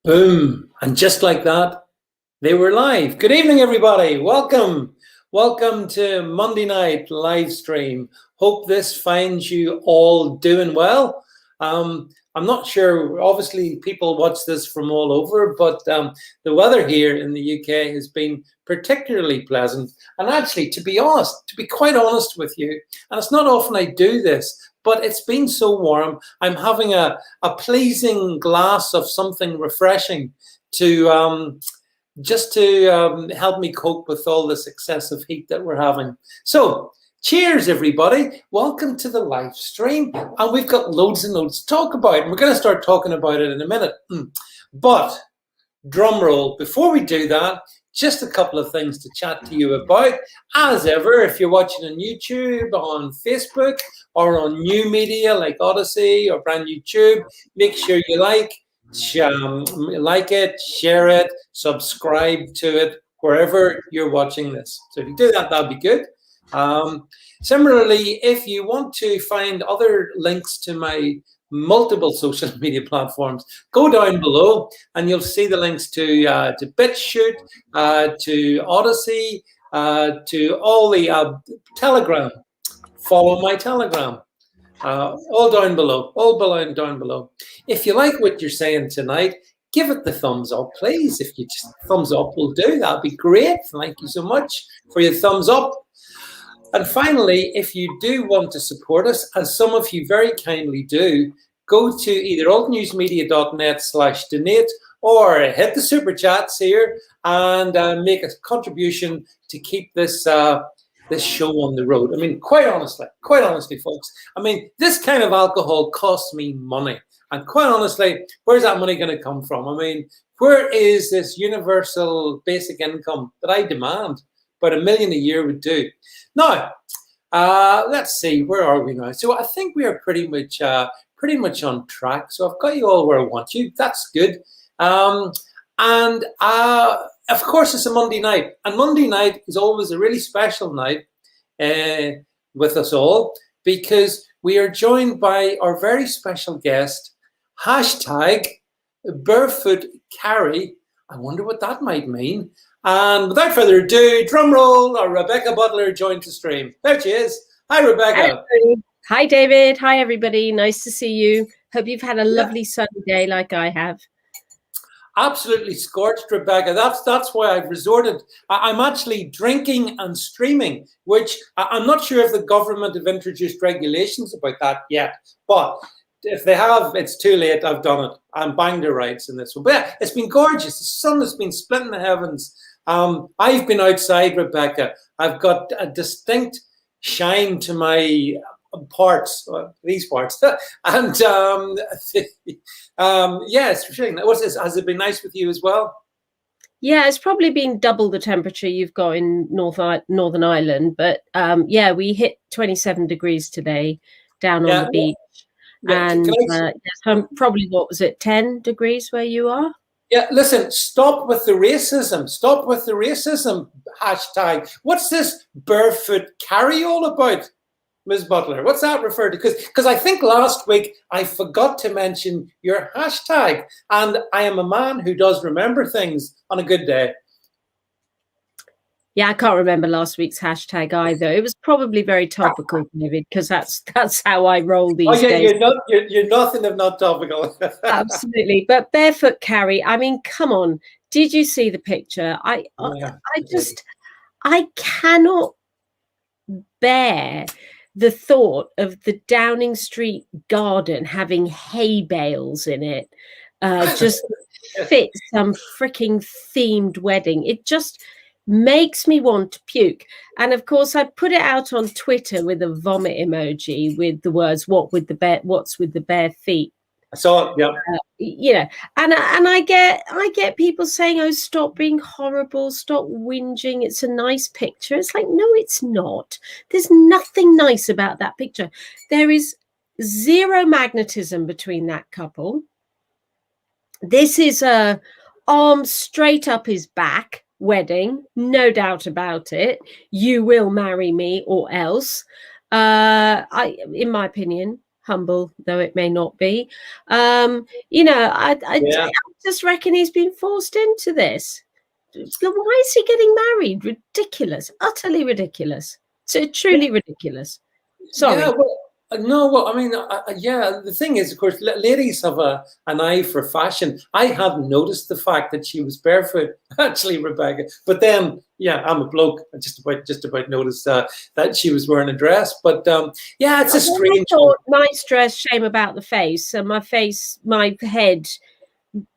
Boom. And just like that, they were live. Good evening, everybody. Welcome. Welcome to Monday night live stream. Hope this finds you all doing well. I'm not sure, obviously people watch this from all over, but the weather here in the UK has been particularly pleasant. And actually, to be quite honest with you, and it's not often I do this, but it's been so warm, I'm having a pleasing glass of something refreshing to just to help me cope with all this excessive heat that we're having. So, cheers, everybody. Welcome to the live stream. And we've got loads and loads to talk about. And we're going to start talking about it in a minute. But, drum roll, before we do that, just a couple of things to chat to you about. As ever, if you're watching on YouTube, on Facebook, or on new media like Odyssey or brand YouTube, make sure you like it, share it, subscribe to it, wherever you're watching this. So if you do that, that'd be good. Similarly, if you want to find other links to my multiple social media platforms, go down below and you'll see the links to BitChute, to Odyssey, to all the Telegram. Follow my Telegram. All down below, down below. If you like what you're saying tonight, give it the thumbs up, please. If you just thumbs up will do, that'd be great. Thank you so much for your thumbs up. And finally, if you do want to support us, as some of you very kindly do, go to either altnewsmedia.net/donate or hit the super chats here and make a contribution to keep this this show on the road. I mean, quite honestly, folks, I mean, this kind of alcohol costs me money. And quite honestly, where's that money going to come from? I mean, where is this universal basic income that I demand? About $1 million a year would do. Now, let's see, where are we now? So I think we are pretty much on track. So I've got you all where I want you. That's good. Of course, it's a Monday night. And Monday night is always a really special night with us all because we are joined by our very special guest, #Barefoot Carrie. I wonder what that might mean. And without further ado, drum roll, our Rebecca Butler joined the stream. There she is. Hi, Rebecca. Hi, David. Hi, everybody. Nice to see you. Hope you've had a lovely sunny day like I have. Absolutely scorched, Rebecca. That's why I've resorted. I'm actually drinking and streaming, which I'm not sure if the government have introduced regulations about that yet. But if they have, it's too late. I've done it. I'm banged the rights in this one. But yeah, it's been gorgeous. The sun has been splitting the heavens. I've been outside, Rebecca. I've got a distinct shine to my parts, these parts, and yes, has it been nice with you as well? Yeah, it's probably been double the temperature you've got in Northern Ireland, but yeah, we hit 27 degrees today down on the beach, and probably, what was it, 10 degrees where you are? Yeah, listen, stop with the racism. Stop with the racism hashtag. What's this Barefoot Carrie all about, Ms. Butler? What's that referred to? Because I think last week I forgot to mention your hashtag, and I am a man who does remember things on a good day. Yeah, I can't remember last week's hashtag either. It was probably very topical, David, because that's how I roll these days. You're nothing if not topical. Absolutely. But Barefoot Carrie, I mean, come on. Did you see the picture? I cannot bear the thought of the Downing Street garden having hay bales in it. Just fit some freaking themed wedding. It just makes me want to puke. And of course, I put it out on Twitter with a vomit emoji with the words "What's with the bare feet?" I saw it. Yeah. You know, and I get people saying, "Oh, stop being horrible, stop whinging. It's a nice picture." It's like, no, it's not. There's nothing nice about that picture. There is zero magnetism between that couple. This is a arm straight up his back wedding, no doubt about it. You will marry me or else. In my opinion, humble though it may not be. I just reckon he's been forced into this. Why is he getting married? Ridiculous, utterly ridiculous. So truly ridiculous. Sorry. Yeah, well, no, well, I mean, yeah, the thing is, of course, ladies have an eye for fashion. I hadn't noticed the fact that she was barefoot, actually, Rebecca. But then, yeah, I'm a bloke. I just about noticed that she was wearing a dress. But yeah, it's a strange one. Nice dress, shame about the face. And my head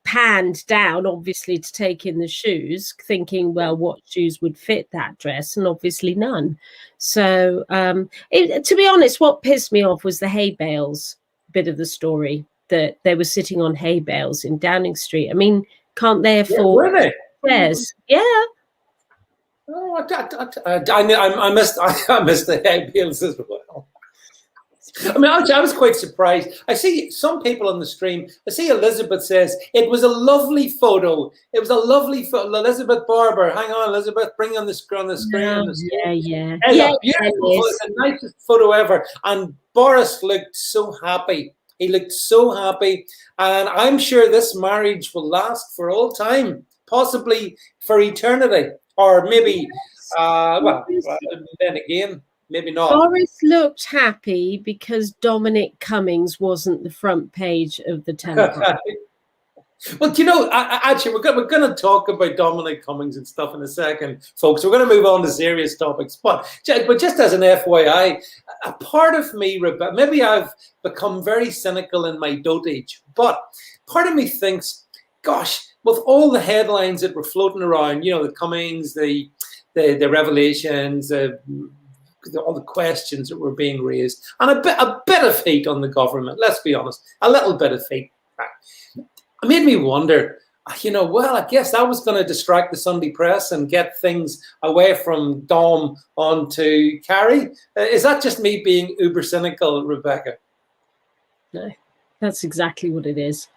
panned down, obviously, to take in the shoes, thinking, well, what shoes would fit that dress? And obviously none. So to be honest, what pissed me off was the hay bales bit of the story, that they were sitting on hay bales in Downing Street. I mean, can't they afford chairs? Yeah. Oh, I missed the hay bales as well. I mean, I was quite surprised. I see some people on the stream. I see Elizabeth says, it was a lovely photo. It was a lovely photo. Elizabeth Barber. Hang on, Elizabeth. Bring on the screen. Yeah. Beautiful. It's the nicest photo ever. And Boris looked so happy. He looked so happy. And I'm sure this marriage will last for all time, possibly for eternity. Or maybe, then again, maybe not. Boris looked happy because Dominic Cummings wasn't the front page of the Telegraph. Well, you know, actually, we're going to talk about Dominic Cummings and stuff in a second, folks. We're going to move on to serious topics. But just as an FYI, a part of me, maybe I've become very cynical in my dotage, but part of me thinks, gosh, with all the headlines that were floating around, you know, the Cummings, the revelations, all the questions that were being raised, and a bit of hate on the government, let's be honest, a little bit of hate. It made me wonder, you know, well, I guess that was going to distract the Sunday press and get things away from Dom onto Carrie. Is that just me being uber cynical, Rebecca? No, that's exactly what it is.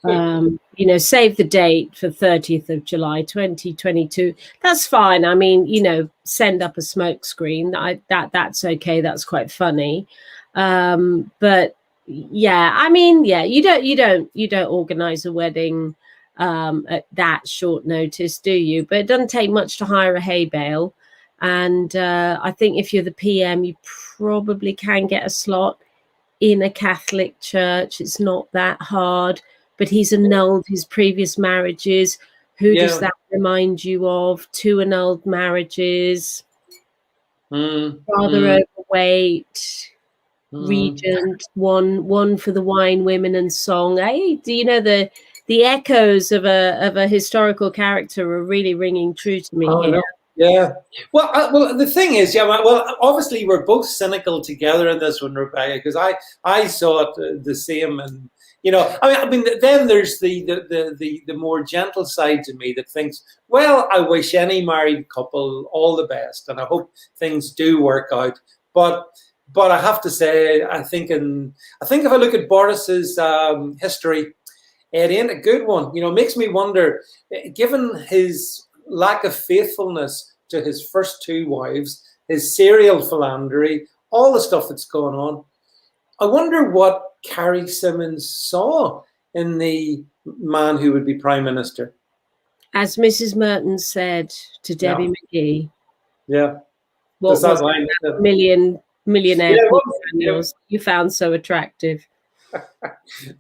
You know, save the date for 30th of July 2022. That's fine. I mean, you know, send up a smoke screen. That's okay. That's quite funny. But yeah, I mean, yeah, you don't organize a wedding at that short notice, do you? But it doesn't take much to hire a hay bale. And I think if you're the PM, you probably can get a slot in a Catholic church. It's not that hard. But he's annulled his previous marriages. Who does that remind you of? 2 annulled marriages. Rather overweight. Regent. One for the wine, women, and song. Hey, do you know the echoes of a historical character are really ringing true to me here? No. Yeah. Well, the thing is, well, obviously we're both cynical together in this one, Rebecca, because I saw it the same. And you know, I mean, then there's the more gentle side to me that thinks, well, I wish any married couple all the best, and I hope things do work out. But I have to say, I think if I look at Boris's history, it ain't a good one. You know, it makes me wonder, given his lack of faithfulness to his first 2 wives, his serial philandering, all the stuff that's going on, I wonder what Carrie Symonds saw in the man who would be Prime Minister. As Mrs. Merton said to Debbie McGee. Yeah. What was that millionaire you found so attractive? That's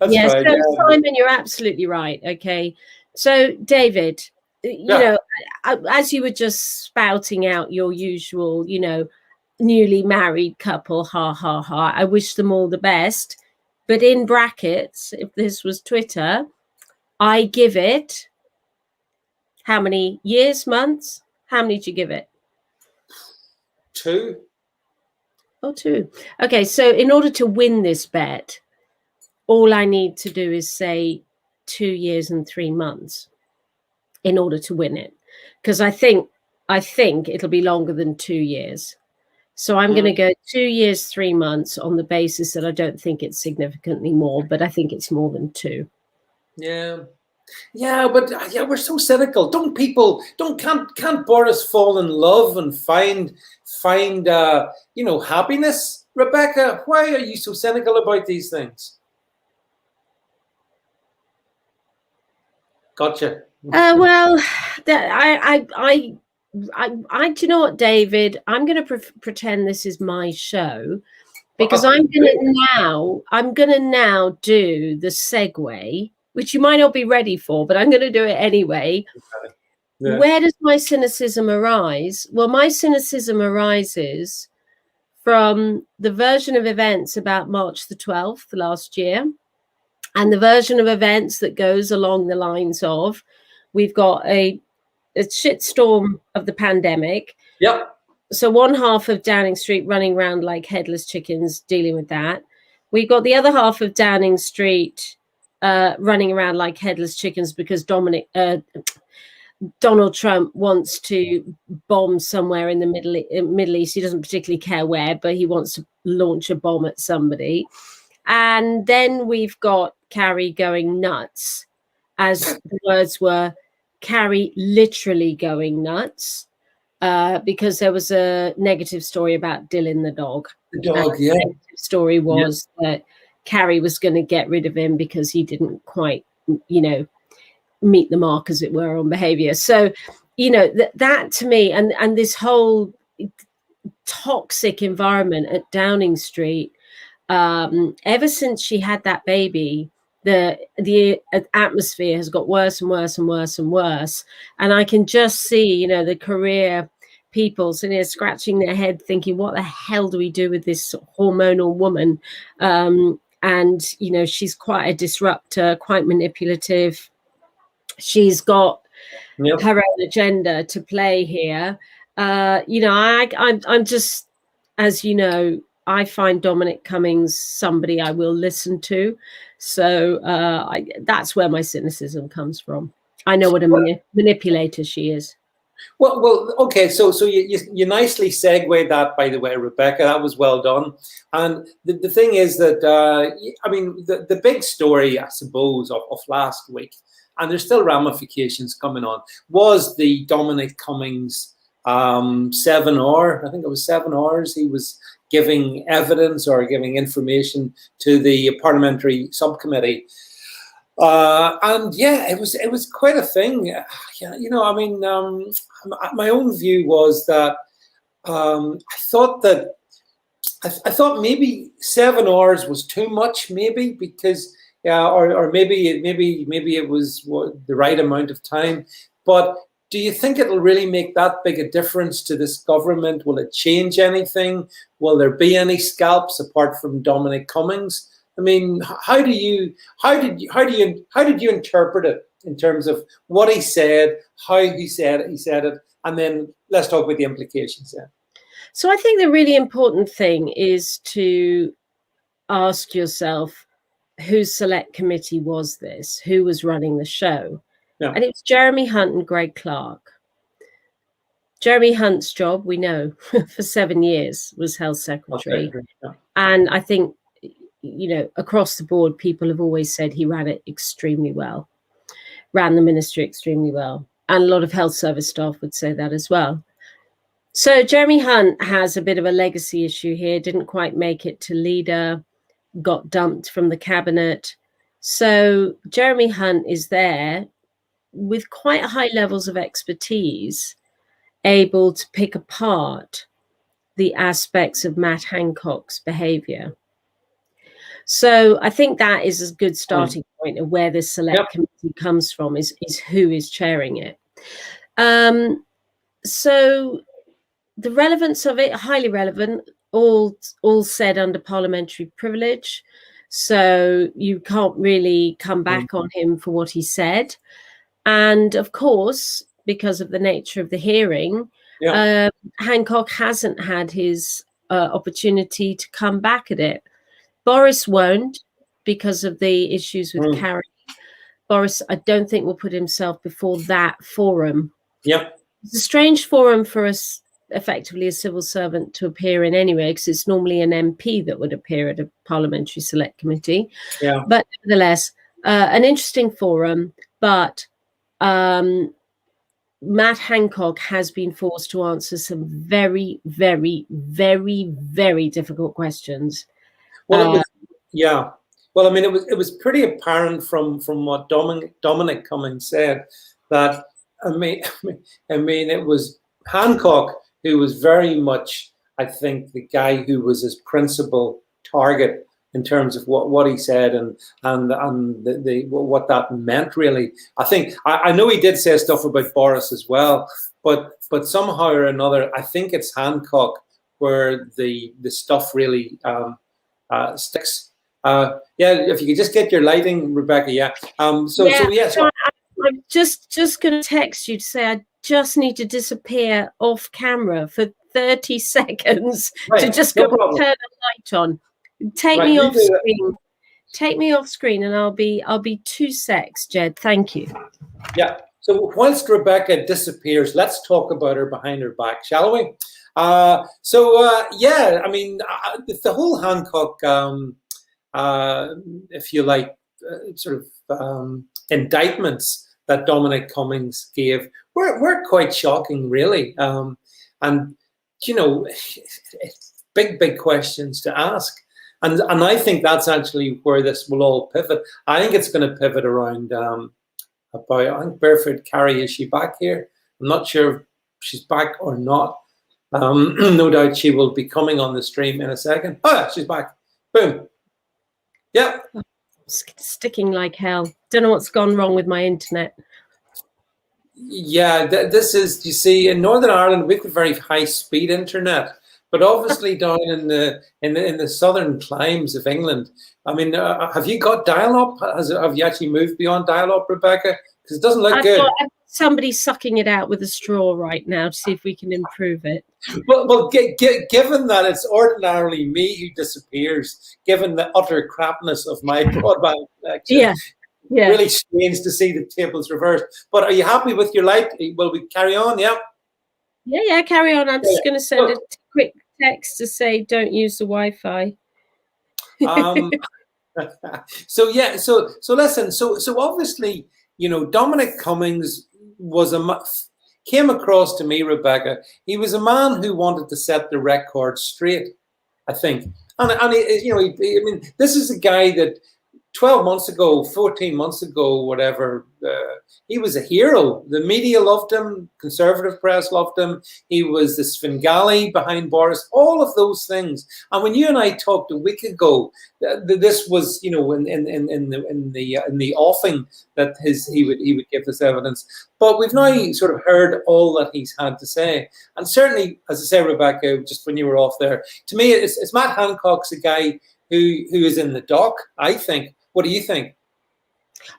right. So Simon, you're absolutely right. Okay. So David, you know, as you were just spouting out your usual, you know, newly married couple, ha ha ha, I wish them all the best. But in brackets, if this was Twitter, I give it how many years, months? How many did you give it? 2. Oh, 2. Okay, so in order to win this bet, all I need to do is say 2 years and 3 months in order to win it. Because I think it'll be longer than 2 years. So I'm going to go 2 years, 3 months on the basis that I don't think it's significantly more, but I think it's more than 2. Yeah. Yeah, but we're so cynical. Can't Boris fall in love and find you know, happiness Rebecca, why are you so cynical about these things? Gotcha. Well, do you know what, David? I'm going to pretend this is my show, because I'm gonna now do the segue, which you might not be ready for, but I'm going to do it anyway. Yeah. Where does my cynicism arise? Well, my cynicism arises from the version of events about March the 12th last year, and the version of events that goes along the lines of, we've got a shitstorm of the pandemic. Yep. So one half of Downing Street running around like headless chickens, dealing with that. We've got the other half of Downing Street running around like headless chickens because Donald Trump wants to bomb somewhere in the Middle East. He doesn't particularly care where, but he wants to launch a bomb at somebody. And then we've got Carrie going nuts, as the words were, Carrie literally going nuts. Because there was a negative story about Dylan the dog. The dog, yeah. The negative story was that Carrie was going to get rid of him because he didn't quite, meet the mark, as it were, on behavior. So, that to me, and this whole toxic environment at Downing Street, ever since she had that baby, the atmosphere has got worse and worse and worse and worse. And I can just see, the career people sitting there scratching their head thinking, what the hell do we do with this hormonal woman? And, she's quite a disruptor, quite manipulative. She's got her own agenda to play here. I'm just, as you know, I find Dominic Cummings somebody I will listen to. So that's where my cynicism comes from. I know what a manipulator she is. Well, okay. So you nicely segued that, by the way, Rebecca. That was well done. And the thing is that, the big story, I suppose, of last week, and there's still ramifications coming on, was the Dominic Cummings 7 hour. I think it was 7 hours. He was giving evidence or giving information to the parliamentary subcommittee. It was quite a thing. My own view was that I thought maybe 7 hours was too much, maybe because or maybe it was the right amount of time. But do you think it'll really make that big a difference to this government? Will it change anything? Will there be any scalps apart from Dominic Cummings? I mean, how did you interpret it in terms of what he said, how he said it, and then let's talk about the implications then. So I think the really important thing is to ask yourself, whose select committee was this? Who was running the show? Yeah. And it was Jeremy Hunt and Greg Clark. Jeremy Hunt's job, we know, for 7 years was health secretary. Okay. Yeah. And I think, across the board, people have always said he ran it extremely well, ran the ministry extremely well. And a lot of health service staff would say that as well. So Jeremy Hunt has a bit of a legacy issue here, didn't quite make it to leader, got dumped from the cabinet. So Jeremy Hunt is there with quite high levels of expertise, able to pick apart the aspects of Matt Hancock's behavior. So I think that is a good starting point of where this select committee comes from, is who is chairing it. So the relevance of it, highly relevant, all said under parliamentary privilege. So you can't really come back on him for what he said. And of course, because of the nature of the hearing, Hancock hasn't had his opportunity to come back at it. Boris won't, because of the issues with Carrie. Boris, I don't think, will put himself before that forum. Yep. It's a strange forum for us, effectively a civil servant, to appear in anyway, because it's normally an MP that would appear at a parliamentary select committee. Yeah. But nevertheless, an interesting forum, but Matt Hancock has been forced to answer some very, very, very, very difficult questions. Well, it was, yeah. Well, I mean, it was pretty apparent from what Dominic Cummings said that I mean, it was Hancock who was very much, I think, the guy who was his principal target in terms of what he said and what that meant really. I think I know he did say stuff about Boris as well, but somehow or another, I think it's Hancock where the stuff really sticks. Yeah, if you could just get your lighting, Rebecca. Yeah. So yes. I'm just going to text you to say I just need to disappear off camera for 30 seconds to just go and turn the light on. Take me off screen. Take me off screen, and I'll be 2 secs, Jed. Thank you. Yeah. So whilst Rebecca disappears, let's talk about her behind her back, shall we? Yeah, I mean, the whole Hancock, if you like, sort of indictments that Dominic Cummings gave were quite shocking, really. And, you know, big questions to ask. And I think that's actually where this will all pivot. I think it's going to pivot around I think Barefoot Carrie, is she back here? I'm not sure if she's back or not. No doubt she will be coming on the stream in a second. Oh, yeah, she's back. Boom. Yeah. Sticking like hell. Don't know what's gone wrong with my internet. Yeah, this is, you see, in Northern Ireland, we've got very high-speed internet. But obviously down in the southern climes of England, I mean, have you got dial-up? Have you actually moved beyond dial-up, Rebecca? Because it doesn't look good. Somebody sucking it out with a straw right now to see if we can improve it. Well, given that it's ordinarily me who disappears, given the utter crapness of my broadband connection, really strange to see the tables reversed. But are you happy with your light? Will we carry on? Yeah. Yeah, carry on. I'm just going to send a quick text to say don't use the Wi-Fi. So listen. So obviously, you know, Dominic Cummings came across to me, Rebecca. He was a man who wanted to set the record straight, I think. And he, you know, I mean, this is a guy that 12 months ago, 14 months ago, whatever, he was a hero. The media loved him. Conservative press loved him. He was the Svengali behind Boris, all of those things. And when you and I talked a week ago, this was, you know, in the offing that he would give this evidence. But we've now sort of heard all that he's had to say. And certainly, as I say, Rebecca, just when you were off there, to me, it's Matt Hancock's a guy who is in the dock, I think. What do you think?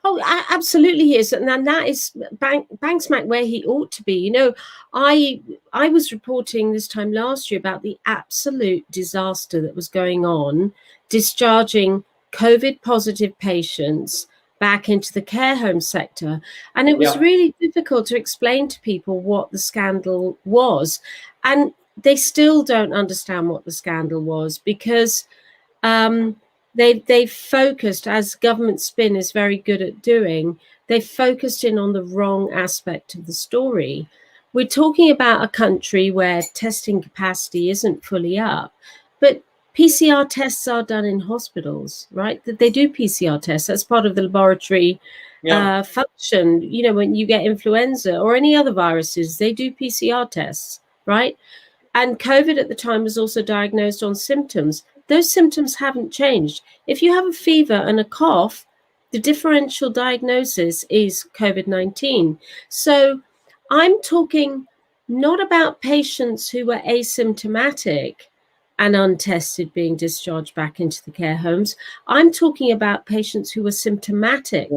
Oh, absolutely he is, and that is bang smack where he ought to be. You know, I was reporting this time last year about the absolute disaster that was going on, discharging COVID positive patients back into the care home sector, and it was really difficult to explain to people what the scandal was, and they still don't understand what the scandal was because they focused, as government spin is very good at doing, they focused in on the wrong aspect of the story. We're talking about a country where testing capacity isn't fully up, but PCR tests are done in hospitals, right? That they do PCR tests. That's part of the laboratory function. You know, when you get influenza or any other viruses, they do PCR tests, right? And COVID at the time was also diagnosed on symptoms. Those symptoms haven't changed. If you have a fever and a cough, the differential diagnosis is COVID-19. So I'm talking not about patients who were asymptomatic and untested being discharged back into the care homes. I'm talking about patients who were symptomatic,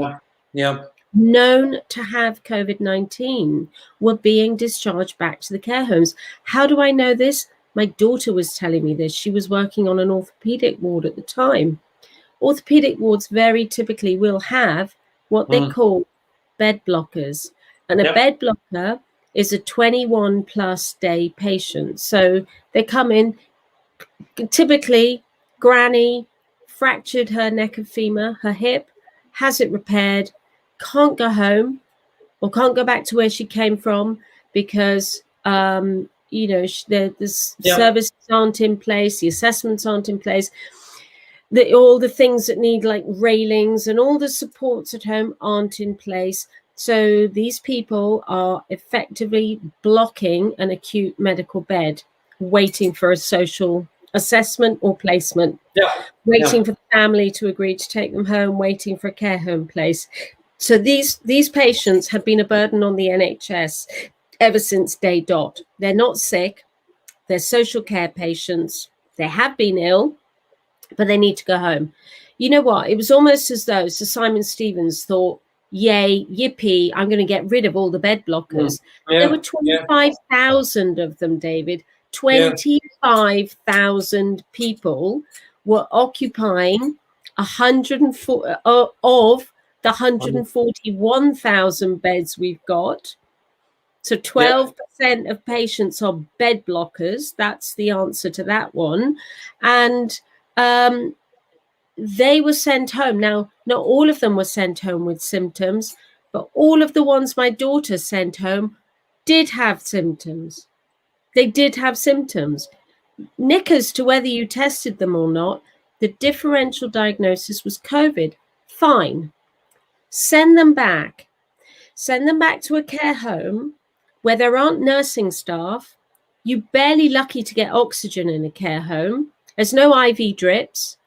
known to have COVID-19, were being discharged back to the care homes. How do I know this? My daughter was telling me this. She was working on an orthopedic ward at the time. Orthopedic wards very typically will have what they call bed blockers. And a bed blocker is a 21 plus day patient. So they come in, typically granny fractured her neck of femur, her hip, has it repaired, can't go home, or can't go back to where she came from because the services aren't in place, the assessments aren't in place, all the things that need like railings and all the supports at home aren't in place. So these people are effectively blocking an acute medical bed, waiting for a social assessment or placement, waiting for the family to agree to take them home, waiting for a care home place. So these patients have been a burden on the NHS ever since day dot. They're not sick, they're social care patients, they have been ill, but they need to go home. You know what? It was almost as though Sir Simon Stevens thought, yay, yippee, I'm going to get rid of all the bed blockers. There were 25,000 of them, David. 25,000 people were occupying 104 of the 141,000 beds we've got. So 12% of patients are bed blockers. That's the answer to that one. And they were sent home. Now, not all of them were sent home with symptoms, but all of the ones my daughter sent home did have symptoms. They did have symptoms. Knickers to whether you tested them or not, the differential diagnosis was COVID. Fine. Send them back. Send them back to a care home where there aren't nursing staff. You're barely lucky to get oxygen in a care home. There's no IV drips.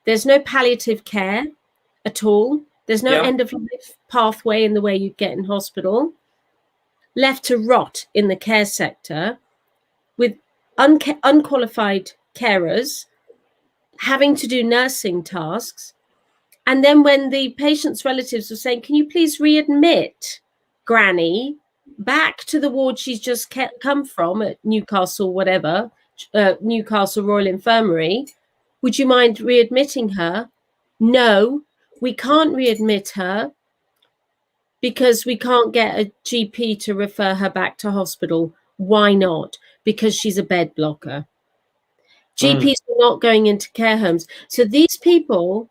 There's no palliative care at all. There's no end of life pathway in the way you'd get in hospital. Left to rot in the care sector with unqualified carers having to do nursing tasks. And then when the patient's relatives were saying, can you please readmit Granny back to the ward she's just come from at Newcastle, whatever, Newcastle Royal Infirmary, would you mind readmitting her? No, we can't readmit her because we can't get a GP to refer her back to hospital. Why not? Because she's a bed blocker. GPs are not going into care homes. So these people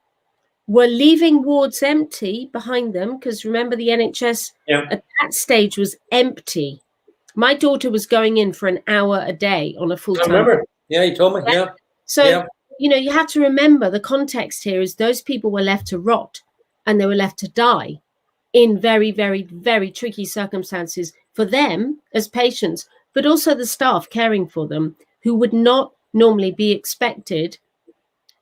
were leaving wards empty behind them because remember the NHS at that stage was empty. My daughter was going in for an hour a day on a full-time. I remember. Yeah, you told me. Yeah. So, you have to remember the context here is those people were left to rot and they were left to die in very, very, very tricky circumstances for them as patients, but also the staff caring for them who would not normally be expected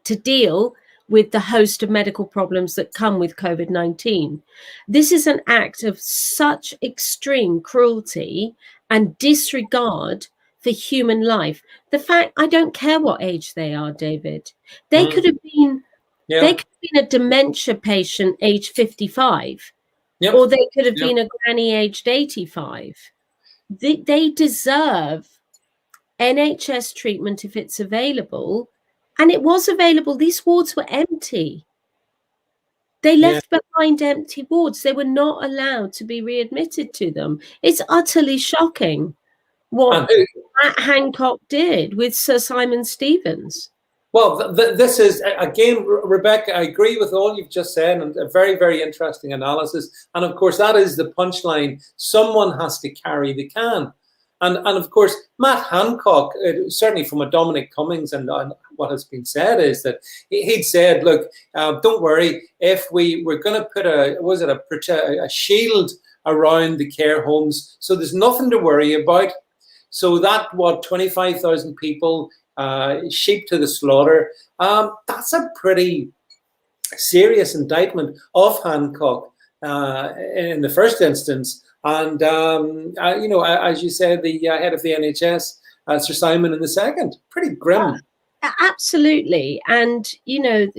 to deal with the host of medical problems that come with COVID-19. This is an act of such extreme cruelty and disregard for human life. The fact, I don't care what age they are, David. They could have been they could have been a dementia patient aged 55, or they could have been a granny aged 85. They deserve NHS treatment if it's available. And it was available. These wards were empty. They left behind empty wards. They were not allowed to be readmitted to them. It's utterly shocking what Matt Hancock did with Sir Simon Stevens. Well, this is, again, Rebecca, I agree with all you've just said, and a very, very interesting analysis. And of course, that is the punchline. Someone has to carry the can. And of course, Matt Hancock, certainly from a Dominic Cummings and what has been said is that he'd said, look, don't worry, if we were going to put a shield around the care homes, so there's nothing to worry about. So that, 25,000 people, sheep to the slaughter, that's a pretty serious indictment of Hancock in the first instance. And, as you said, the head of the NHS, Sir Simon in the second, pretty grim. Absolutely. And,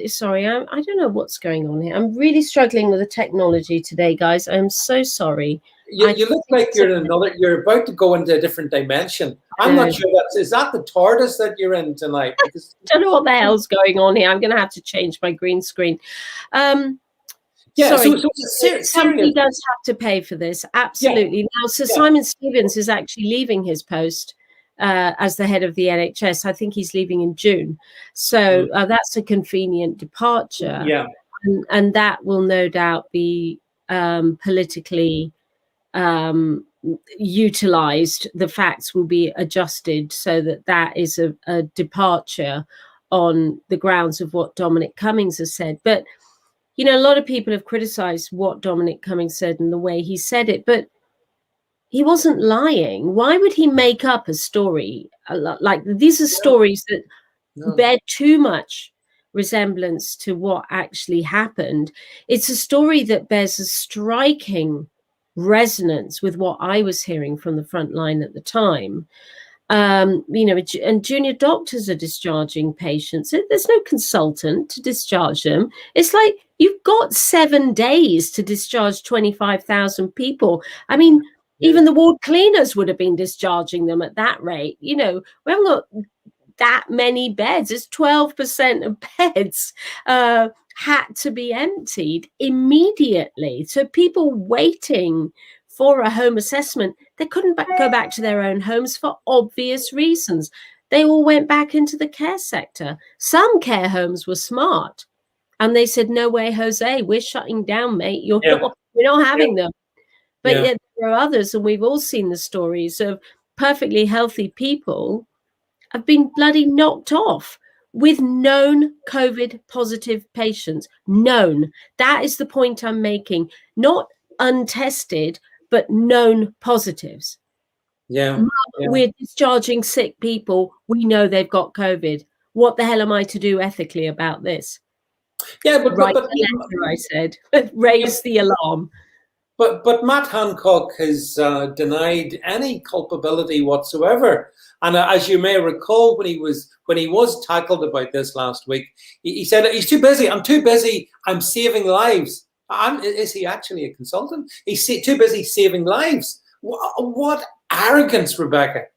sorry, I don't know what's going on here. I'm really struggling with the technology today, guys. I'm so sorry. You look like you're about to go into a different dimension. I'm not sure is that the TARDIS that you're in tonight? Because I don't know what the hell's going on here. I'm going to have to change my green screen. Sorry, somebody does have to pay for this. Absolutely. Now, Sir Simon Stevens is actually leaving his post as the head of the NHS. I think he's leaving in June. So that's a convenient departure. Yeah. And that will no doubt be politically utilized, the facts will be adjusted so that that is a departure on the grounds of what Dominic Cummings has said. But, you know, a lot of people have criticized what Dominic Cummings said and the way he said it, but he wasn't lying. Why would he make up a story? Like, these are stories that bear too much resemblance to what actually happened. It's a story that bears a striking resonance with what I was hearing from the front line at the time. You know, and junior doctors are discharging patients. There's no consultant to discharge them. It's like, you've got 7 days to discharge 25,000 people. I mean, even the ward cleaners would have been discharging them at that rate. You know, we haven't got that many beds. It's 12% of beds had to be emptied immediately. So people waiting for a home assessment, they couldn't go back to their own homes for obvious reasons. They all went back into the care sector. Some care homes were smart, and they said, "No way, Jose, we're shutting down, mate. We're not having them." But yet there are others, and we've all seen the stories of perfectly healthy people have been bloody knocked off with known COVID positive patients. Known. That is the point I'm making. Not untested, but known positives. We're discharging sick people. We know they've got COVID. What the hell am I to do ethically about this? But I said, raise the alarm. But Matt Hancock has denied any culpability whatsoever. And as you may recall, when he was tackled about this last week, he said, "He's too busy. I'm too busy. I'm saving lives." Is he actually a consultant? He's too busy saving lives. What arrogance, Rebecca!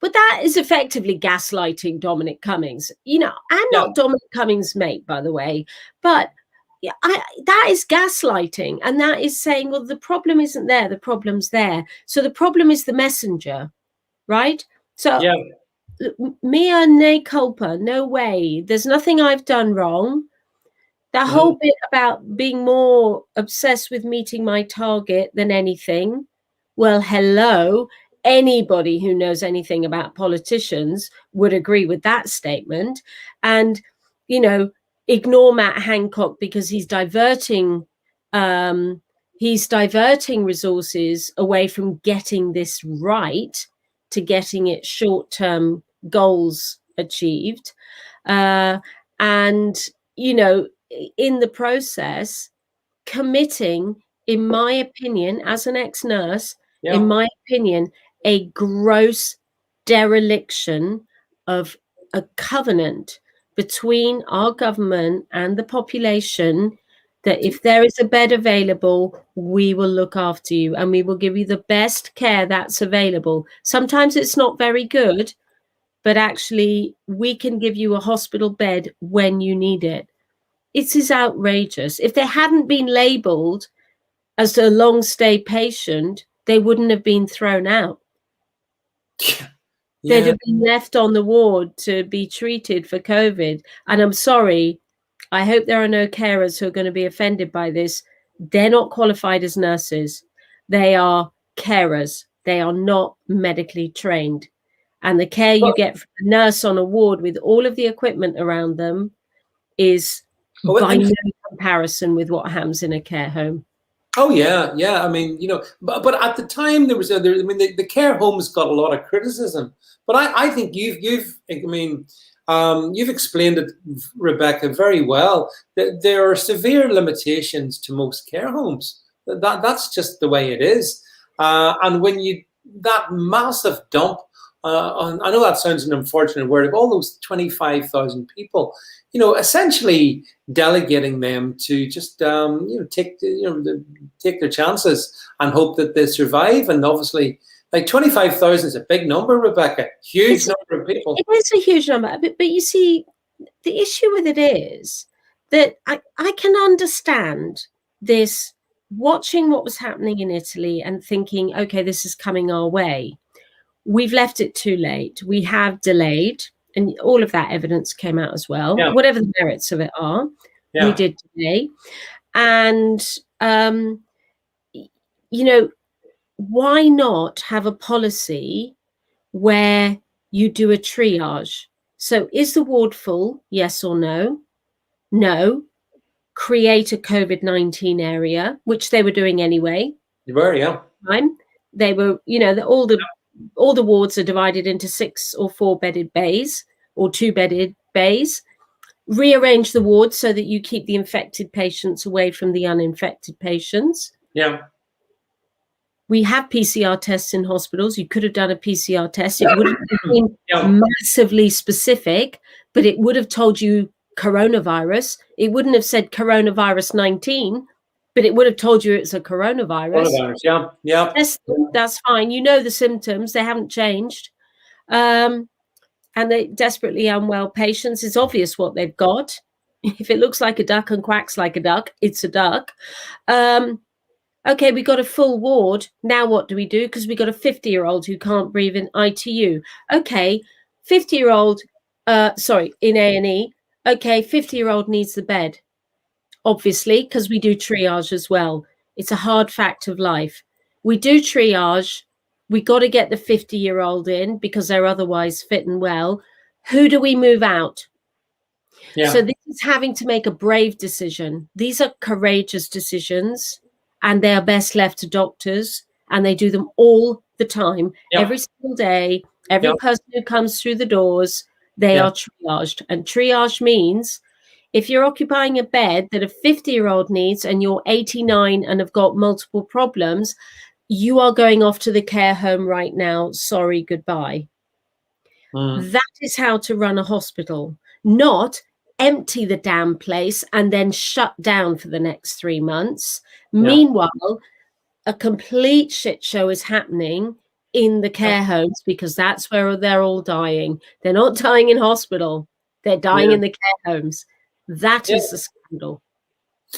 But that is effectively gaslighting Dominic Cummings. You know, I'm not Dominic Cummings' mate, by the way, but that is gaslighting, and that is saying, well, the problem isn't there, the problem's there. So the problem is the messenger, right? So mea ne culpa, no way. There's nothing I've done wrong. That whole bit about being more obsessed with meeting my target than anything. Well, hello. Anybody who knows anything about politicians would agree with that statement. And, you know, ignore Matt Hancock because he's diverting resources away from getting this right to getting its short-term goals achieved. And, you know, in the process, committing, in my opinion, as an ex-nurse, in my opinion, a gross dereliction of a covenant between our government and the population, that if there is a bed available, we will look after you and we will give you the best care that's available. Sometimes it's not very good, but actually we can give you a hospital bed when you need it. It is outrageous. If they hadn't been labelled as a long stay patient, they wouldn't have been thrown out. They'd have been left on the ward to be treated for COVID. And I'm sorry, I hope there are no carers who are going to be offended by this. They're not qualified as nurses. They are carers. They are not medically trained. And the care you get from a nurse on a ward with all of the equipment around them is by no comparison with what happens in a care home. Oh yeah. I mean, you know, but at the time there was the care homes got a lot of criticism. But I think you've explained it, Rebecca, very well. That there are severe limitations to most care homes. That's just the way it is. And when that massive dump. I know that sounds an unfortunate word, of all those 25,000 people, you know, essentially delegating them to just take their chances and hope that they survive. And obviously, like 25,000 is a big number, Rebecca. Huge number of people. It is a huge number, but you see, the issue with it is that I can understand this, watching what was happening in Italy and thinking, okay, this is coming our way. We've left it too late. We have delayed, and all of that evidence came out as well. Whatever the merits of it are, we did delay. And, you know, why not have a policy where you do a triage? So is the ward full? Yes or no? No. Create a COVID-19 area, which they were doing anyway. You were, yeah. They were, all the wards are divided into 6 or 4 bedded bays or 2 bedded bays. Rearrange the wards so that you keep the infected patients away from the uninfected patients. Yeah. We have PCR tests in hospitals. You could have done a PCR test. It wouldn't have been massively specific, but it would have told you coronavirus. It wouldn't have said coronavirus 19, but it would have told you it's a coronavirus. Yeah, yeah. Yes, that's fine. You know the symptoms. They haven't changed. And they desperately unwell patients. It's obvious what they've got. If it looks like a duck and quacks like a duck, it's a duck. Okay, we got a full ward. Now what do we do? Because we got a 50-year-old who can't breathe in ITU. Okay, 50-year-old, in A&E. Okay, 50-year-old needs the bed, obviously, because we do triage as well. It's a hard fact of life. We do triage. We got to get the 50-year-old in because they're otherwise fit and well. Who do we move out? Yeah. So this is having to make a brave decision. These are courageous decisions, and they are best left to doctors, and they do them all the time, every single day. Every person who comes through the doors, they are triaged. And triage means if you're occupying a bed that a 50-year-old needs and you're 89 and have got multiple problems, you are going off to the care home right now. Sorry, goodbye. That is how to run a hospital, not empty the damn place and then shut down for the next 3 months. Meanwhile, a complete shit show is happening in the care homes because that's where they're all dying. They're not dying in hospital. They're dying in the care homes. That is the scandal.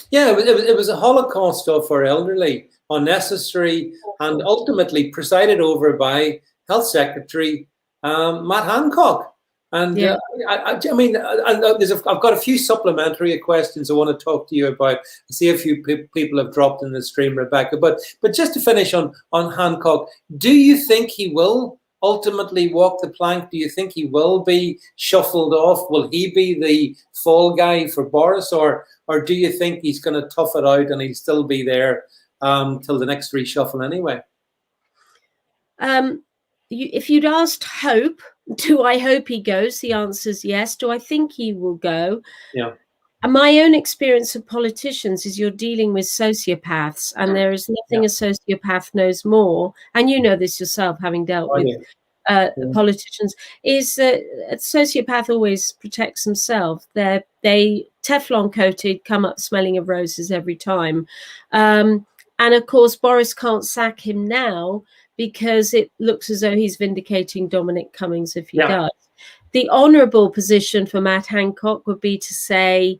Yeah, it was a holocaust of our elderly, unnecessary, and ultimately presided over by Health Secretary Matt Hancock. And I've got a few supplementary questions I want to talk to you about. I see a few people have dropped in the stream, Rebecca. But just to finish on Hancock, do you think he will ultimately walk the plank? Do you think he will be shuffled off? Will he be the fall guy for Boris, or do you think he's going to tough it out and he'll still be there till the next reshuffle anyway? If you'd asked Hope, do I hope he goes? The answer is yes. Do I think he will go? Yeah. And my own experience of politicians is you're dealing with sociopaths, and there is nothing a sociopath knows more. And you know this yourself, having dealt with politicians, is that a sociopath always protects himself. They Teflon coated, come up smelling of roses every time. And of course, Boris can't sack him now because it looks as though he's vindicating Dominic Cummings if he does. The honourable position for Matt Hancock would be to say,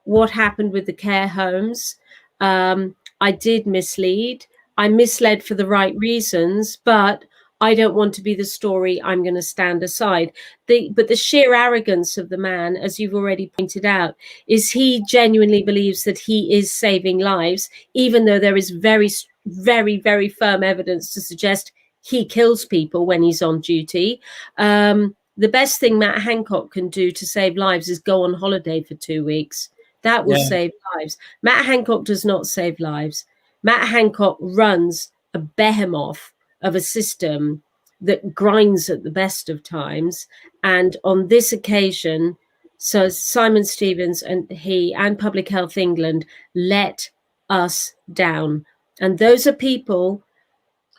what happened with the care homes? I did mislead. I misled for the right reasons, but I don't want to be the story. I'm going to stand aside. But the sheer arrogance of the man, as you've already pointed out, is he genuinely believes that he is saving lives, even though there is very, very, very firm evidence to suggest he kills people when he's on duty. The best thing Matt Hancock can do to save lives is go on holiday for 2 weeks. That will save lives. Matt Hancock does not save lives. Matt Hancock runs a behemoth of a system that grinds at the best of times. And on this occasion, so Simon Stevens and he and Public Health England let us down. And those are people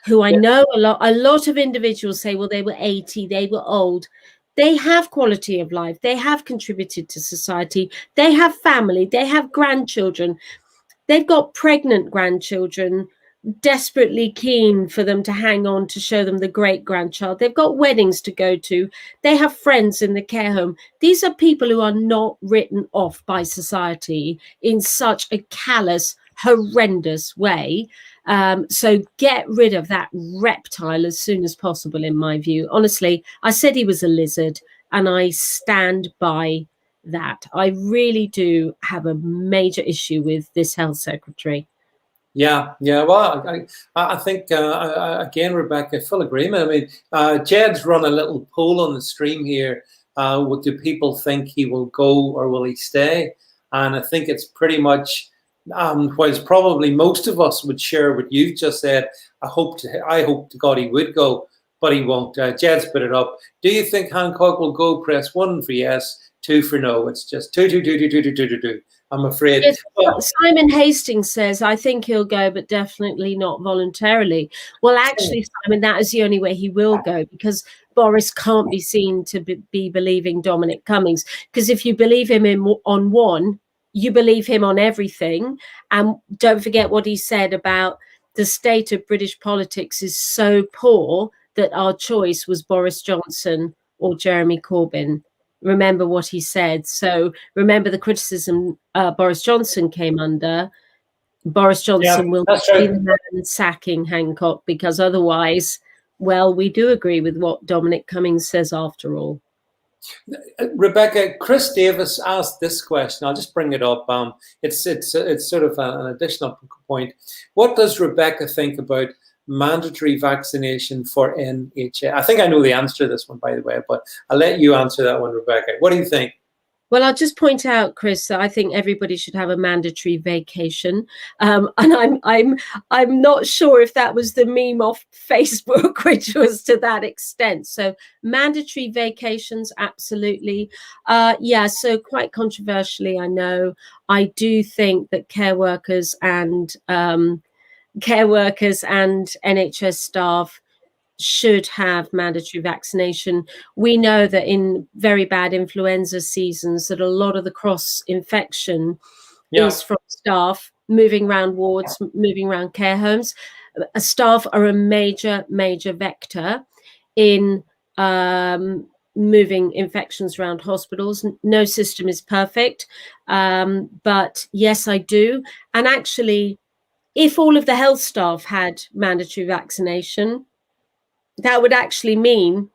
who I know a lot of individuals say, well, they were 80, they were old. They have quality of life. They have contributed to society. They have family. They have grandchildren. They've got pregnant grandchildren desperately keen for them to hang on to show them the great grandchild. They've got weddings to go to. They have friends in the care home. These are people who are not written off by society in such a callous, horrendous way. So get rid of that reptile as soon as possible, in my view. Honestly, I said he was a lizard, and I stand by that. I really do have a major issue with this health secretary. Yeah, yeah. Well, I think again, Rebecca, full agreement. I mean, Jed's run a little poll on the stream here. What do people think he will go or will he stay? And I think it's pretty much, whilst probably most of us would share what you've just said. I hope to God he would go, but he won't. Jed's put it up. Do you think Hancock will go? Press 1 for yes, 2 for no. It's just two. I'm afraid. Yes, Simon Hastings says, I think he'll go, but definitely not voluntarily. Well, actually, Simon, that is the only way he will go, because Boris can't be seen to be believing Dominic Cummings. Because if you believe him on one, you believe him on everything. And don't forget what he said about the state of British politics is so poor that our choice was Boris Johnson or Jeremy Corbyn. Remember what he said. So remember the criticism Boris Johnson came under. Boris Johnson will be the man sacking Hancock, because otherwise, well, we do agree with what Dominic Cummings says after all. Rebecca, Chris Davis asked this question. I'll just bring it up. It's sort of an additional point. What does Rebecca think about mandatory vaccination for NHS? I think I know the answer to this one, by the way, but I'll let you answer that one, Rebecca. What do you think? Well, I'll just point out, Chris, that I think everybody should have a mandatory vacation, and I'm not sure if that was the meme off Facebook, which was to that extent. So mandatory vacations, absolutely, yeah. So quite controversially, I know. I do think that care workers and NHS staff should have mandatory vaccination. We know that in very bad influenza seasons that a lot of the cross infection is from staff moving around wards, moving around care homes. Staff are a major vector in moving infections around hospitals. No system is perfect, but yes, I do. And actually, if all of the health staff had mandatory vaccination, that would actually mean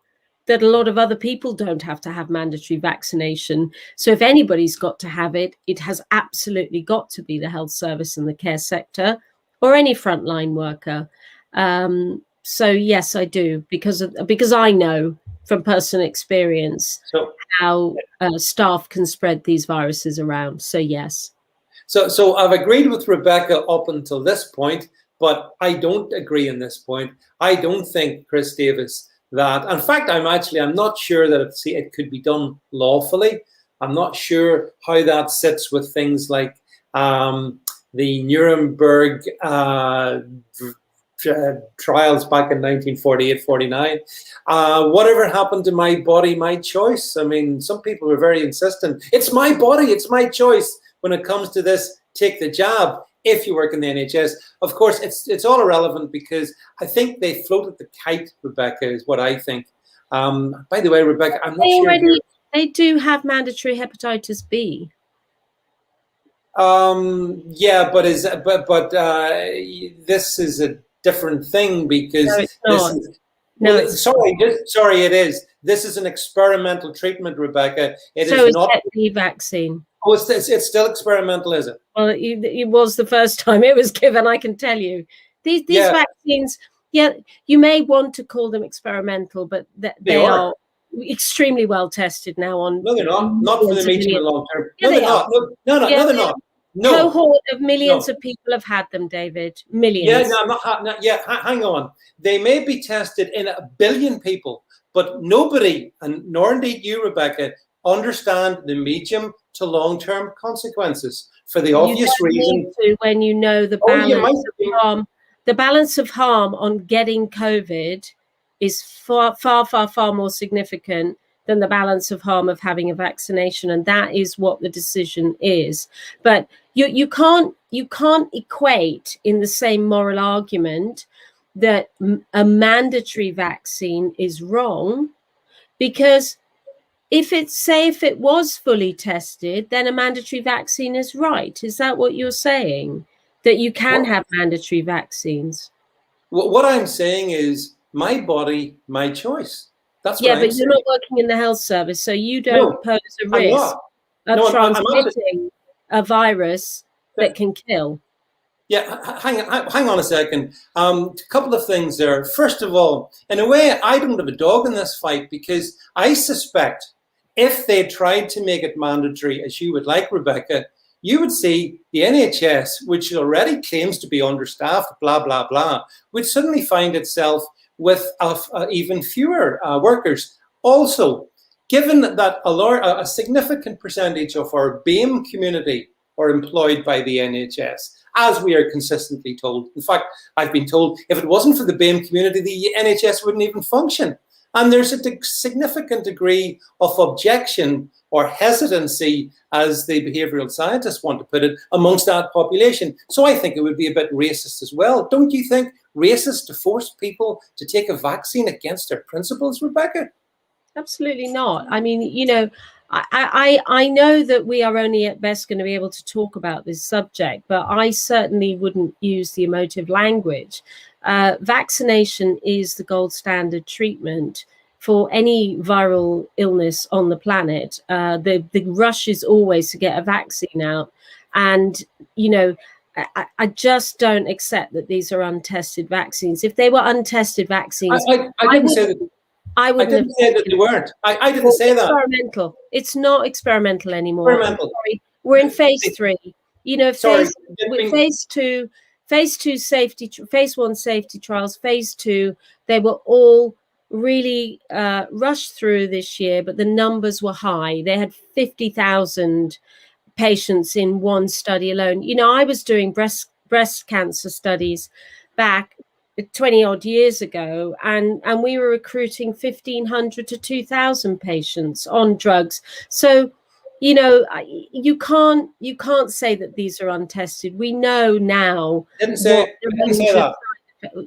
that a lot of other people don't have to have mandatory vaccination. So if anybody's got to have it, it has absolutely got to be the health service and the care sector, or any frontline worker. So yes, I do, because I know from personal experience how staff can spread these viruses around. So yes. So I've agreed with Rebecca up until this point, but I don't agree in this point. I don't think, Chris Davis, that, in fact, I'm not sure that it could be done lawfully. I'm not sure how that sits with things like the Nuremberg trials back in 1948-49. Whatever happened to my body, my choice? I mean, some people were very insistent. It's my body, it's my choice. When it comes to this, take the jab. If you work in the NHS, of course, it's all irrelevant, because I think they floated the kite, Rebecca, is what I think. By the way, Rebecca, I'm not sure. They do have mandatory hepatitis B. Yeah, but this is a different thing, because no, it's not. Sorry, it is. This is an experimental treatment, Rebecca. It is not Hep B vaccine. Oh, it's still experimental, is it? Well, it was the first time it was given, I can tell you. These vaccines, yeah, you may want to call them experimental, but they are extremely well tested now on. No, they're not. Not for the medium and long term. Yeah, no, they're not. No, they're not. No. Cohort of millions of people have had them, David. Millions. Yeah, no, I'm not. Yeah, hang on. They may be tested in 1 billion people, but nobody, and nor indeed you, Rebecca, understand the medium to long-term consequences, for the obvious reason. When you know the balance of harm, the balance of harm on getting COVID is far more significant than the balance of harm of having a vaccination, and that is what the decision is. But you can't equate in the same moral argument that a mandatory vaccine is wrong, because if it was fully tested, then a mandatory vaccine is right. Is that what you're saying? That you can have mandatory vaccines? What I'm saying is, my body, my choice. That's what but you're not working in the health service, so you don't pose a risk of transmitting a virus that can kill. Yeah, hang on a second. A couple of things there. First of all, in a way, I don't have a dog in this fight because I suspect if they tried to make it mandatory, as you would like, Rebecca, you would see the NHS, which already claims to be understaffed, blah, blah, blah, would suddenly find itself with even fewer workers. Also, given that a significant percentage of our BAME community are employed by the NHS, as we are consistently told. In fact, I've been told if it wasn't for the BAME community, the NHS wouldn't even function. And there's a significant degree of objection or hesitancy, as the behavioural scientists want to put it, amongst that population. So I think it would be a bit racist as well. Don't you think racist to force people to take a vaccine against their principles, Rebecca? Absolutely not. I mean, you know, I know that we are only at best going to be able to talk about this subject, but I certainly wouldn't use the emotive language. Vaccination is the gold standard treatment for any viral illness on the planet. The rush is always to get a vaccine out. And, you know, I just don't accept that these are untested vaccines. If they were untested vaccines, I didn't say that. I didn't say that they weren't. I didn't say that. Experimental. It's not experimental anymore. Experimental. Sorry. We're in phase 3. You know, phase 2 safety, phase 1 safety trials, phase 2, they were all really rushed through this year, but the numbers were high. They had 50,000 patients in one study alone. You know, I was doing breast cancer studies back 20 odd years ago, and we were recruiting 1,500 to 2,000 patients on drugs. So, you know, you can't say that these are untested. We know now. Didn't say that.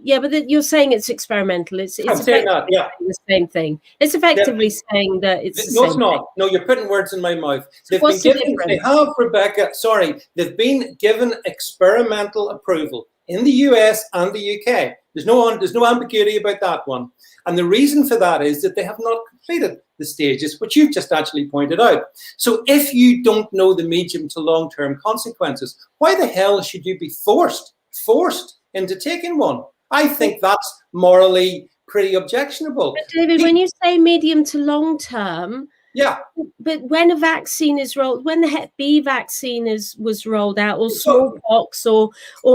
Yeah, but you're saying it's experimental. It's saying that, yeah. The same thing. It's effectively saying that it's no, it's not. No, you're putting words in my mouth. They've been given, they have, Rebecca. Sorry, they've been given experimental approval in the US and the UK. There's no ambiguity about that one. And the reason for that is that they have not completed the stages, which you've just actually pointed out. So if you don't know the medium to long-term consequences, why the hell should you be forced into taking one? I think that's morally pretty objectionable. But David, when you say medium to long term, yeah, but when a vaccine is rolled, when the Hep B vaccine was rolled out, or smallpox, or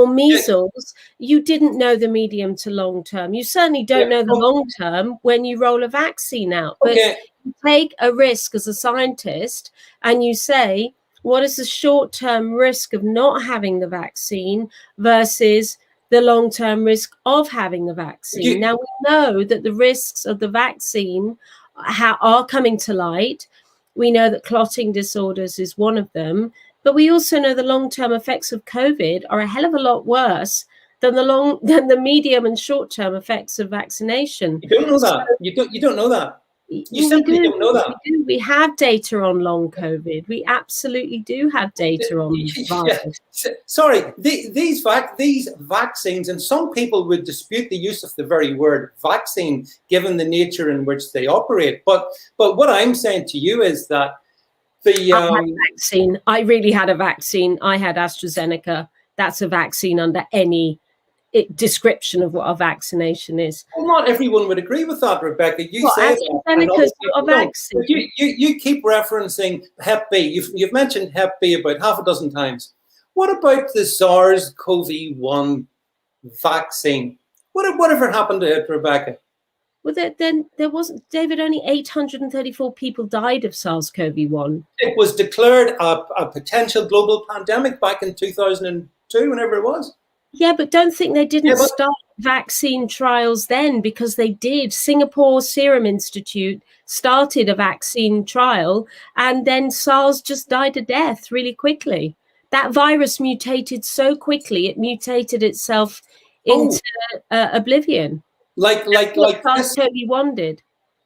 measles, you didn't know the medium to long term. You certainly don't know the long term when you roll a vaccine out. But you take a risk as a scientist, and you say, what is the short-term risk of not having the vaccine versus the long-term risk of having the vaccine? Now, we know that the risks of the vaccine are coming to light. We know that clotting disorders is one of them, but we also know the long-term effects of COVID are a hell of a lot worse than the medium and short-term effects of vaccination. You don't know that. So, you don't know that. You simply don't know that. We have data on long COVID. We absolutely do have data on virus. Sorry, these vaccines, and some people would dispute the use of the very word vaccine, given the nature in which they operate. But what I'm saying to you is that I had a vaccine. I really had a vaccine. I had AstraZeneca. That's a vaccine under any description of what a vaccination is. Well, not everyone would agree with that, Rebecca. You say AstraZeneca's not a vaccine. You keep referencing Hep B. You've mentioned Hep B about half a dozen times. What about the SARS-CoV-1 vaccine? Whatever happened to it, Rebecca? Well, then there wasn't, David, only 834 people died of SARS-CoV-1. It was declared a potential global pandemic back in 2002, whenever it was. Yeah, but don't think they didn't start vaccine trials then, because they did. Singapore Serum Institute started a vaccine trial, and then SARS just died a death really quickly. That virus mutated so quickly, it mutated itself into oblivion. Like SARS-CoV-1 did.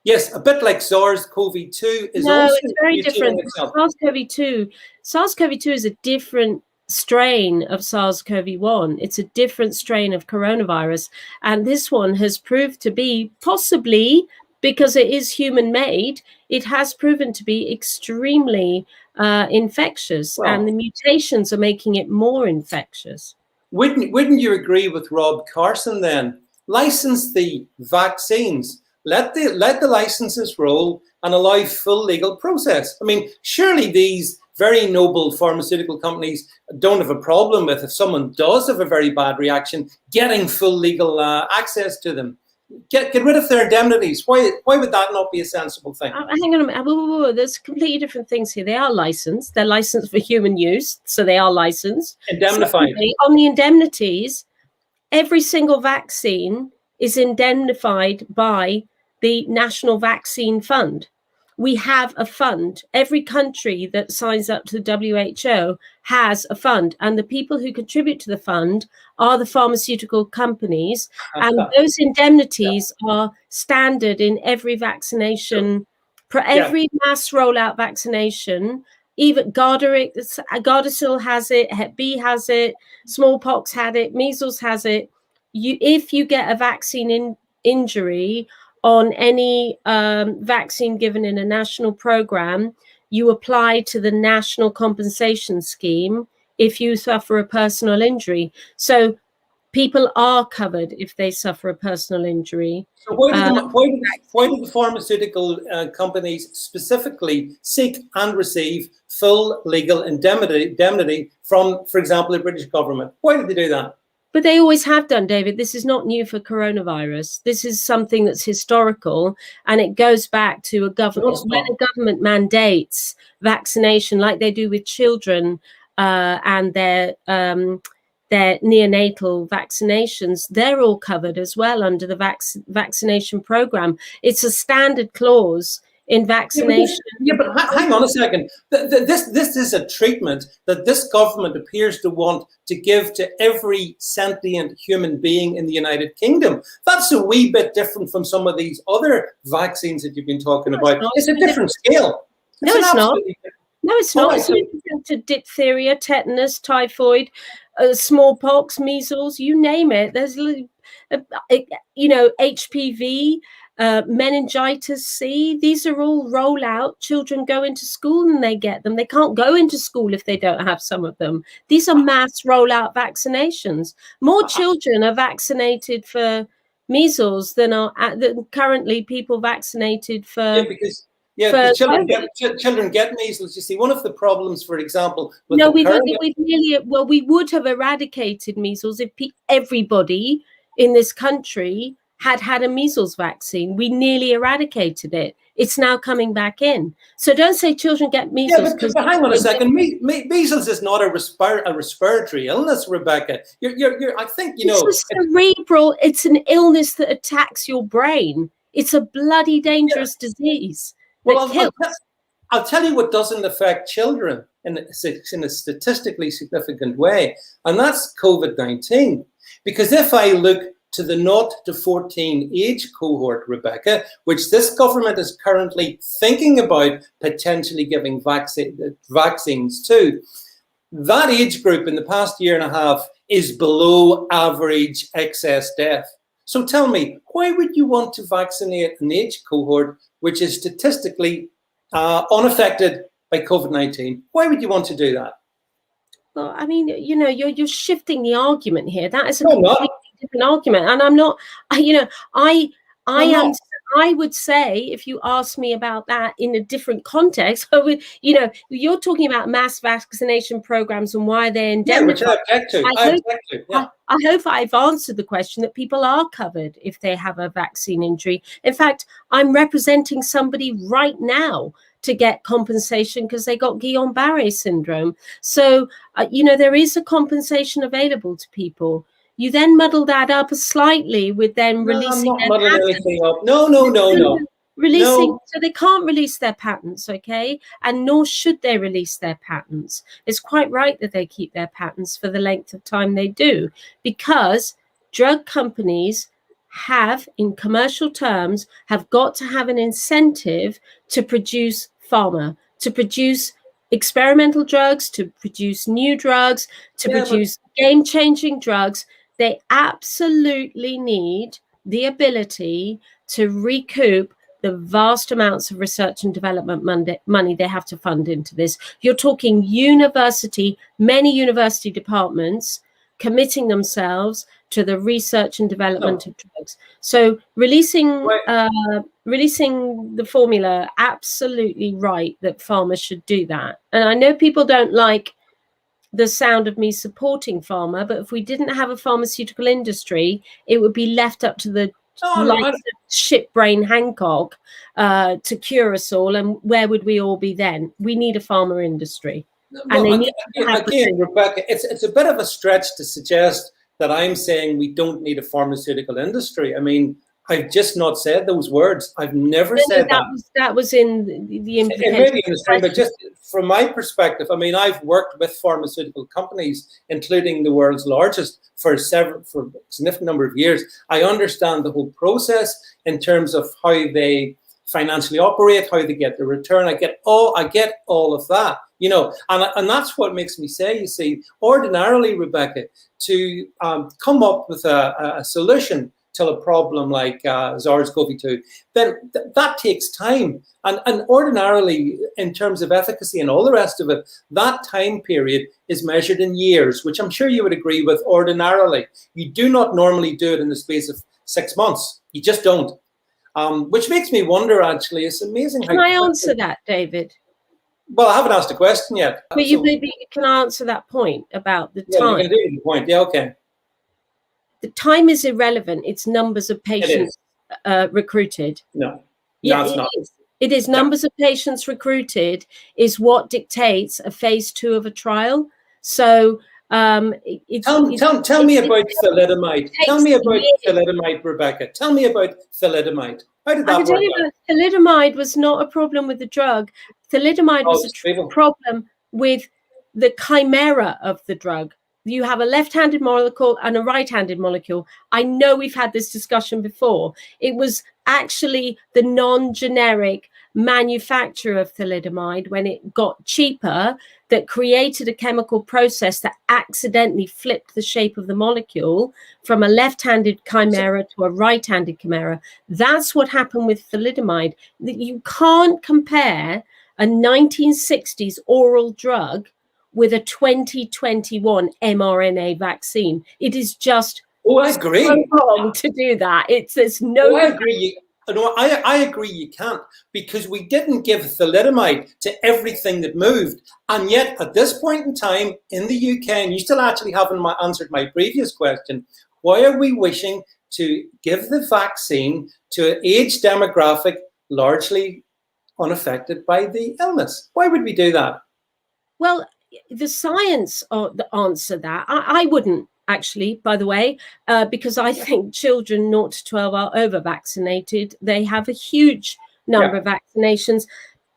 Yes, a bit like SARS-CoV-2 is no, also it's very different. SARS-CoV-2 is a different strain of SARS-CoV-1. It's a different strain of coronavirus, and this one has proved to be, possibly because it is human made, it has proven to be extremely infectious, and the mutations are making it more infectious. Wouldn't you agree with Rob Carson then? License the vaccines. Let the licenses roll and allow full legal process. I mean, surely these very noble pharmaceutical companies don't have a problem with, if someone does have a very bad reaction, getting full legal access to them. Get rid of their indemnities. Why would that not be a sensible thing? Hang on a minute. Whoa. There's completely different things here. They are licensed. They're licensed for human use, so they are licensed. Indemnified. Secondly, on the indemnities, every single vaccine is indemnified by the National Vaccine Fund. We have a fund. Every country that signs up to the WHO has a fund, and the people who contribute to the fund are the pharmaceutical companies, and those indemnities are standard in every vaccination, for every mass rollout vaccination. Even Gardasil has it, Hep B has it, smallpox had it, measles has it. If you get a vaccine injury on any vaccine given in a national program, you apply to the National Compensation Scheme if you suffer a personal injury. So people are covered if they suffer a personal injury. So why do the pharmaceutical companies specifically seek and receive full legal indemnity from, for example, the British government? Why did they do that? But they always have done, David. This is not new for coronavirus. This is something that's historical, and it goes back to a government. When a government mandates vaccination, like they do with children and their neonatal vaccinations, they're all covered as well under the vaccination program. It's a standard clause in vaccination. Yeah, but hang on a second. This is a treatment that this government appears to want to give to every sentient human being in the United Kingdom. That's a wee bit different from some of these other vaccines that you've been talking about. It's a different scale. No, it's not. No, it's not. It's different to diphtheria, tetanus, typhoid, smallpox, measles, you name it. There's, HPV, meningitis C. These are all rollout. Children go into school and they get them. They can't go into school if they don't have some of them. These are mass rollout vaccinations. More children are vaccinated for measles than are currently people vaccinated for. Children get measles. You see, one of the problems, for example, we would have eradicated measles if everybody in this country had a measles vaccine. We nearly eradicated it. It's now coming back in. So don't say children get measles. Yeah, but hang on a second. Measles is not a respiratory illness, Rebecca. I think It's cerebral. It's an illness that attacks your brain. It's a bloody dangerous disease. I'll tell you what doesn't affect children in a statistically significant way, and that's COVID-19. Because if I look to the 0 to 14 age cohort, Rebecca, which this government is currently thinking about potentially giving vaccines to, that age group in the past year and a half is below average excess death. So tell me, why would you want to vaccinate an age cohort which is statistically unaffected by COVID-19? Why would you want to do that? Well, I mean, you're shifting the argument here. That is a completely different argument, and I'm not. I would say, if you ask me about that in a different context, I would, you're talking about mass vaccination programs and why they're indemnified. I hope I've answered the question that people are covered if they have a vaccine injury. In fact, I'm representing somebody right now to get compensation because they got Guillain-Barré syndrome. So, there is a compensation available to people. You then muddle that up slightly with them releasing their patents. No. So they can't release their patents, okay? And nor should they release their patents. It's quite right that they keep their patents for the length of time they do, because drug companies have, in commercial terms, have got to have an incentive to produce pharma, to produce experimental drugs, to produce new drugs, to produce game-changing drugs. They absolutely need the ability to recoup the vast amounts of research and development money they have to fund into this. You're talking many university departments committing themselves to the research and development of drugs. So releasing the formula, absolutely right that farmers should do that. And I know people don't like the sound of me supporting pharma, but if we didn't have a pharmaceutical industry, it would be left up to the likes of ship brain Hancock to cure us all. And where would we all be then? We need a pharma industry. Well, again, Rebecca, it's a bit of a stretch to suggest that I'm saying we don't need a pharmaceutical industry. I mean, I've just not said those words. I've never said that. That was in the implication. It may be in the stream, but just from my perspective, I mean, I've worked with pharmaceutical companies, including the world's largest, for a significant number of years. I understand the whole process in terms of how they financially operate, how they get the return. I get all of that, you know, and that's what makes me say, you see, ordinarily, Rebecca, to come up with a solution to a problem like SARS-CoV-2, then that takes time. And ordinarily, in terms of efficacy and all the rest of it, that time period is measured in years, which I'm sure you would agree with ordinarily. You do not normally do it in the space of 6 months. You just don't. Which makes me wonder, actually, it's amazing how... Can I answer that, David? Well, I haven't asked a question yet. But you maybe can answer that point about the time. You can do the point. Yeah, okay. The time is irrelevant. It's numbers of patients recruited. No, it's not. It is. Numbers of patients recruited is what dictates a phase 2 of a trial. So tell me about thalidomide. Tell me about thalidomide, Rebecca. Tell me about thalidomide. How did that work out? Thalidomide was not a problem with the drug. Thalidomide was a problem with the chimera of the drug. You have a left-handed molecule and a right-handed molecule. I know we've had this discussion before. It was actually the non-generic manufacture of thalidomide, when it got cheaper, that created a chemical process that accidentally flipped the shape of the molecule from a left-handed chimera to a right-handed chimera. That's what happened with thalidomide. You can't compare a 1960s oral drug with a 2021 mRNA vaccine. It is just I agree. So wrong to do that. There's no. I agree. I agree you can't, because we didn't give thalidomide to everything that moved. And yet, at this point in time in the UK, and you still actually haven't answered my previous question, why are we wishing to give the vaccine to an age demographic largely unaffected by the illness? Why would we do that? Well, the science answer that. I wouldn't, actually, by the way, because I think children 0 to 12 are over vaccinated. They have a huge number of vaccinations.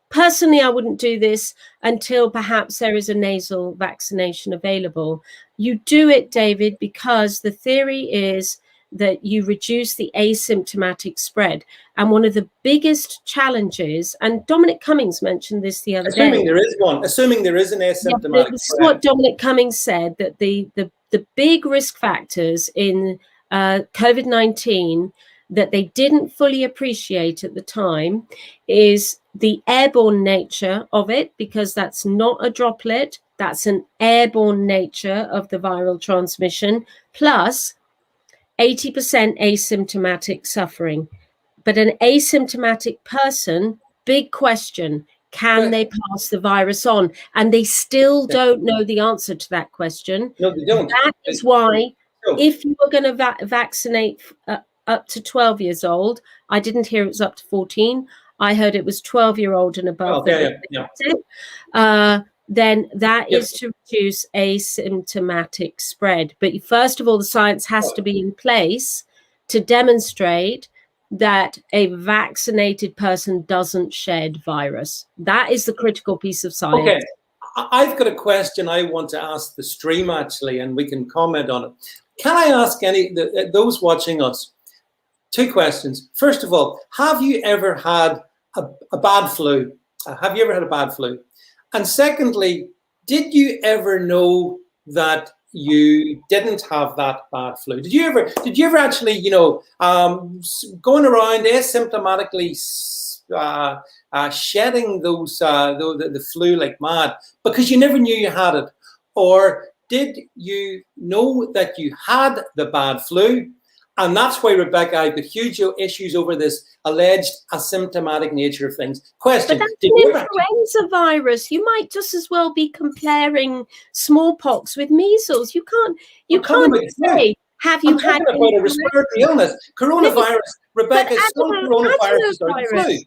Personally, I wouldn't do this until perhaps there is a nasal vaccination available. You do it, David, because the theory is that you reduce the asymptomatic spread. And one of the biggest challenges, and Dominic Cummings mentioned this the other day. Assuming there is one, assuming there is an asymptomatic this is what Dominic Cummings said, that the big risk factors in COVID-19 that they didn't fully appreciate at the time is the airborne nature of it, because that's not a droplet, that's an airborne nature of the viral transmission, plus 80% asymptomatic suffering. But an asymptomatic person, big question, can they pass the virus on? And they still don't know the answer to that question. No, they don't. That is why if you were going to vaccinate up to 12 years old, I didn't hear it was up to 14. I heard it was 12-year-old and above. Then that is to reduce asymptomatic spread. But first of all, the science has to be in place to demonstrate that a vaccinated person doesn't shed virus. That is the critical piece of science. Okay, I've got a question I want to ask the stream, actually, and we can comment on it. Can I ask those watching us 2 questions? First of all, have you ever had a bad flu? Have you ever had a bad flu? And secondly, did you ever know that you didn't have that bad flu? Did you ever actually, going around asymptomatically shedding the flu like mad because you never knew you had it? Or did you know that you had the bad flu? And that's why, Rebecca, I've got huge issues over this alleged asymptomatic nature of things. Question. But that's an influenza virus. You might just as well be comparing smallpox with measles. You can't say, have you had about a respiratory illness? Coronavirus, Rebecca, some coronaviruses are the flu.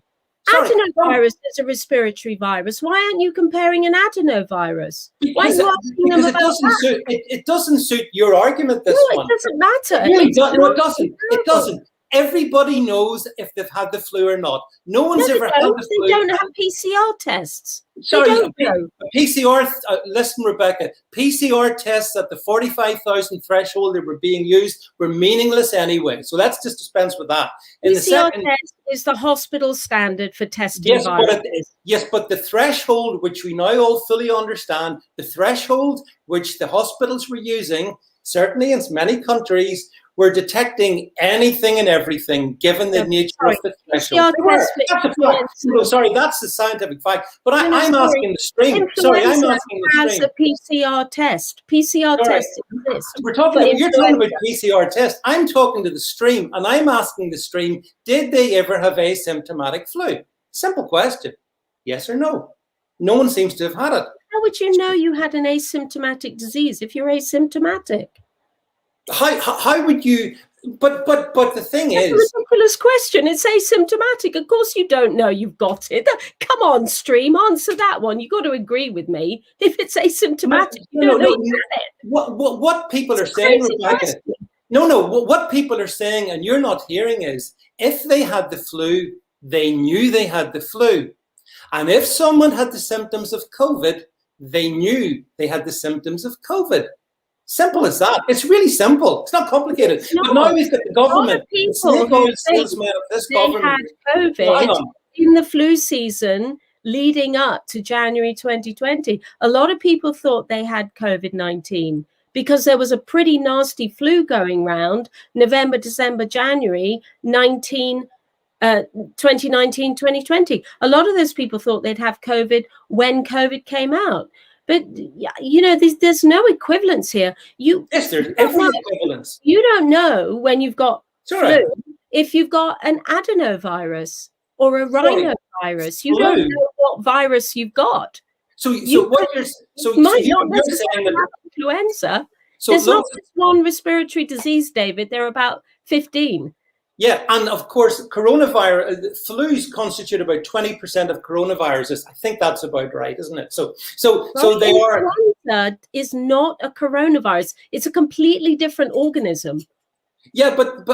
Adenovirus is a respiratory virus. Why aren't you comparing an adenovirus? Why are you asking them about that? It doesn't suit your argument, this one. No, it doesn't matter. Really, no, it doesn't. It doesn't. Everybody knows if they've had the flu or not. No one's ever had the flu. They don't have PCR tests. Sorry, PCR, listen, Rebecca, PCR tests at the 45,000 threshold that were being used were meaningless anyway. So let's just dispense with that. PCR test is the hospital standard for testing viruses. Yes, but the threshold, which we now all fully understand, the threshold which the hospitals were using, certainly in many countries, we're detecting anything and everything, given the nature of the threshold. That's the scientific fact. But I'm asking the stream. Sorry, I'm asking the stream. Has a PCR test. PCR tests exist. You're talking about PCR test. I'm talking to the stream, and I'm asking the stream, did they ever have asymptomatic flu? Simple question. Yes or no? No one seems to have had it. How would you know you had an asymptomatic disease if you're asymptomatic? How would you? But the thing is, that's a ridiculous question. It's asymptomatic. Of course, you don't know you've got it. Come on, stream, answer that one. You've got to agree with me. If it's asymptomatic, you don't know you had it. What people are saying, Rebecca? What people are saying, and you're not hearing, is if they had the flu, they knew they had the flu, and if someone had the symptoms of COVID, they knew they had the symptoms of COVID. Simple as that. It's really simple. It's not complicated. But now we've got the government. They had COVID in the flu season leading up to January 2020. A lot of people thought they had COVID-19 because there was a pretty nasty flu going round November, December, January 2019, 2020. A lot of those people thought they'd have COVID when COVID came out. But, you know, there's no equivalence here. Yes, there's every equivalence. You don't know when you've got flu if you've got an adenovirus or a rhinovirus. You don't know what virus you've got. So what you're saying influenza. There's not just one respiratory disease, David. There are about 15. Yeah, and of course, flus constitute about 20% of coronaviruses. I think that's about right, isn't it? So they are. Influenza is not a coronavirus. It's a completely different organism. Yeah, but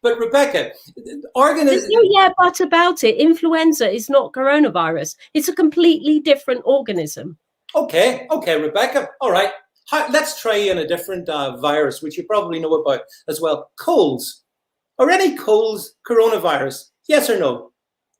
Rebecca, there's no but about it. Influenza is not coronavirus. It's a completely different organism. Okay, Rebecca. All right. Let's try in a different virus, which you probably know about as well. Colds. Are any colds coronavirus? Yes or no?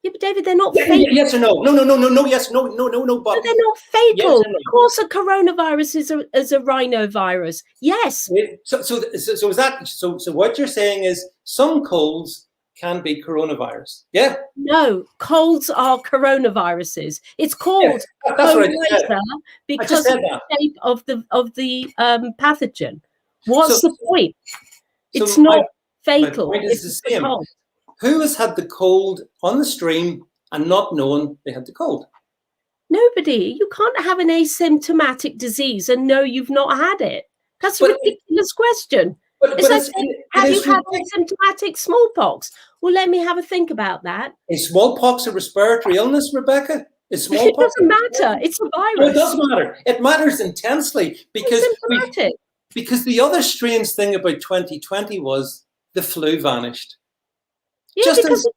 Yeah, but David, they're not fatal. Yes or no? No. Yes, no. But they're not fatal. Yes or no? Of course, a coronavirus is a rhinovirus. Yes. So what you're saying is some colds can be coronavirus. Yeah. No, colds are coronaviruses. It's called coronavirus because of the shape of the pathogen. What's the point? It's not fatal. My point is the same. Who has had the cold on the stream and not known they had the cold? Nobody. You can't have an asymptomatic disease and know you've not had it. That's a ridiculous question. It's like saying, have you had asymptomatic smallpox? Well, let me have a think about that. Is smallpox a respiratory illness, Rebecca? Is smallpox? It doesn't matter. It's a virus. No, it does matter. It matters intensely because the other strange thing about 2020 was the flu vanished. Yeah, because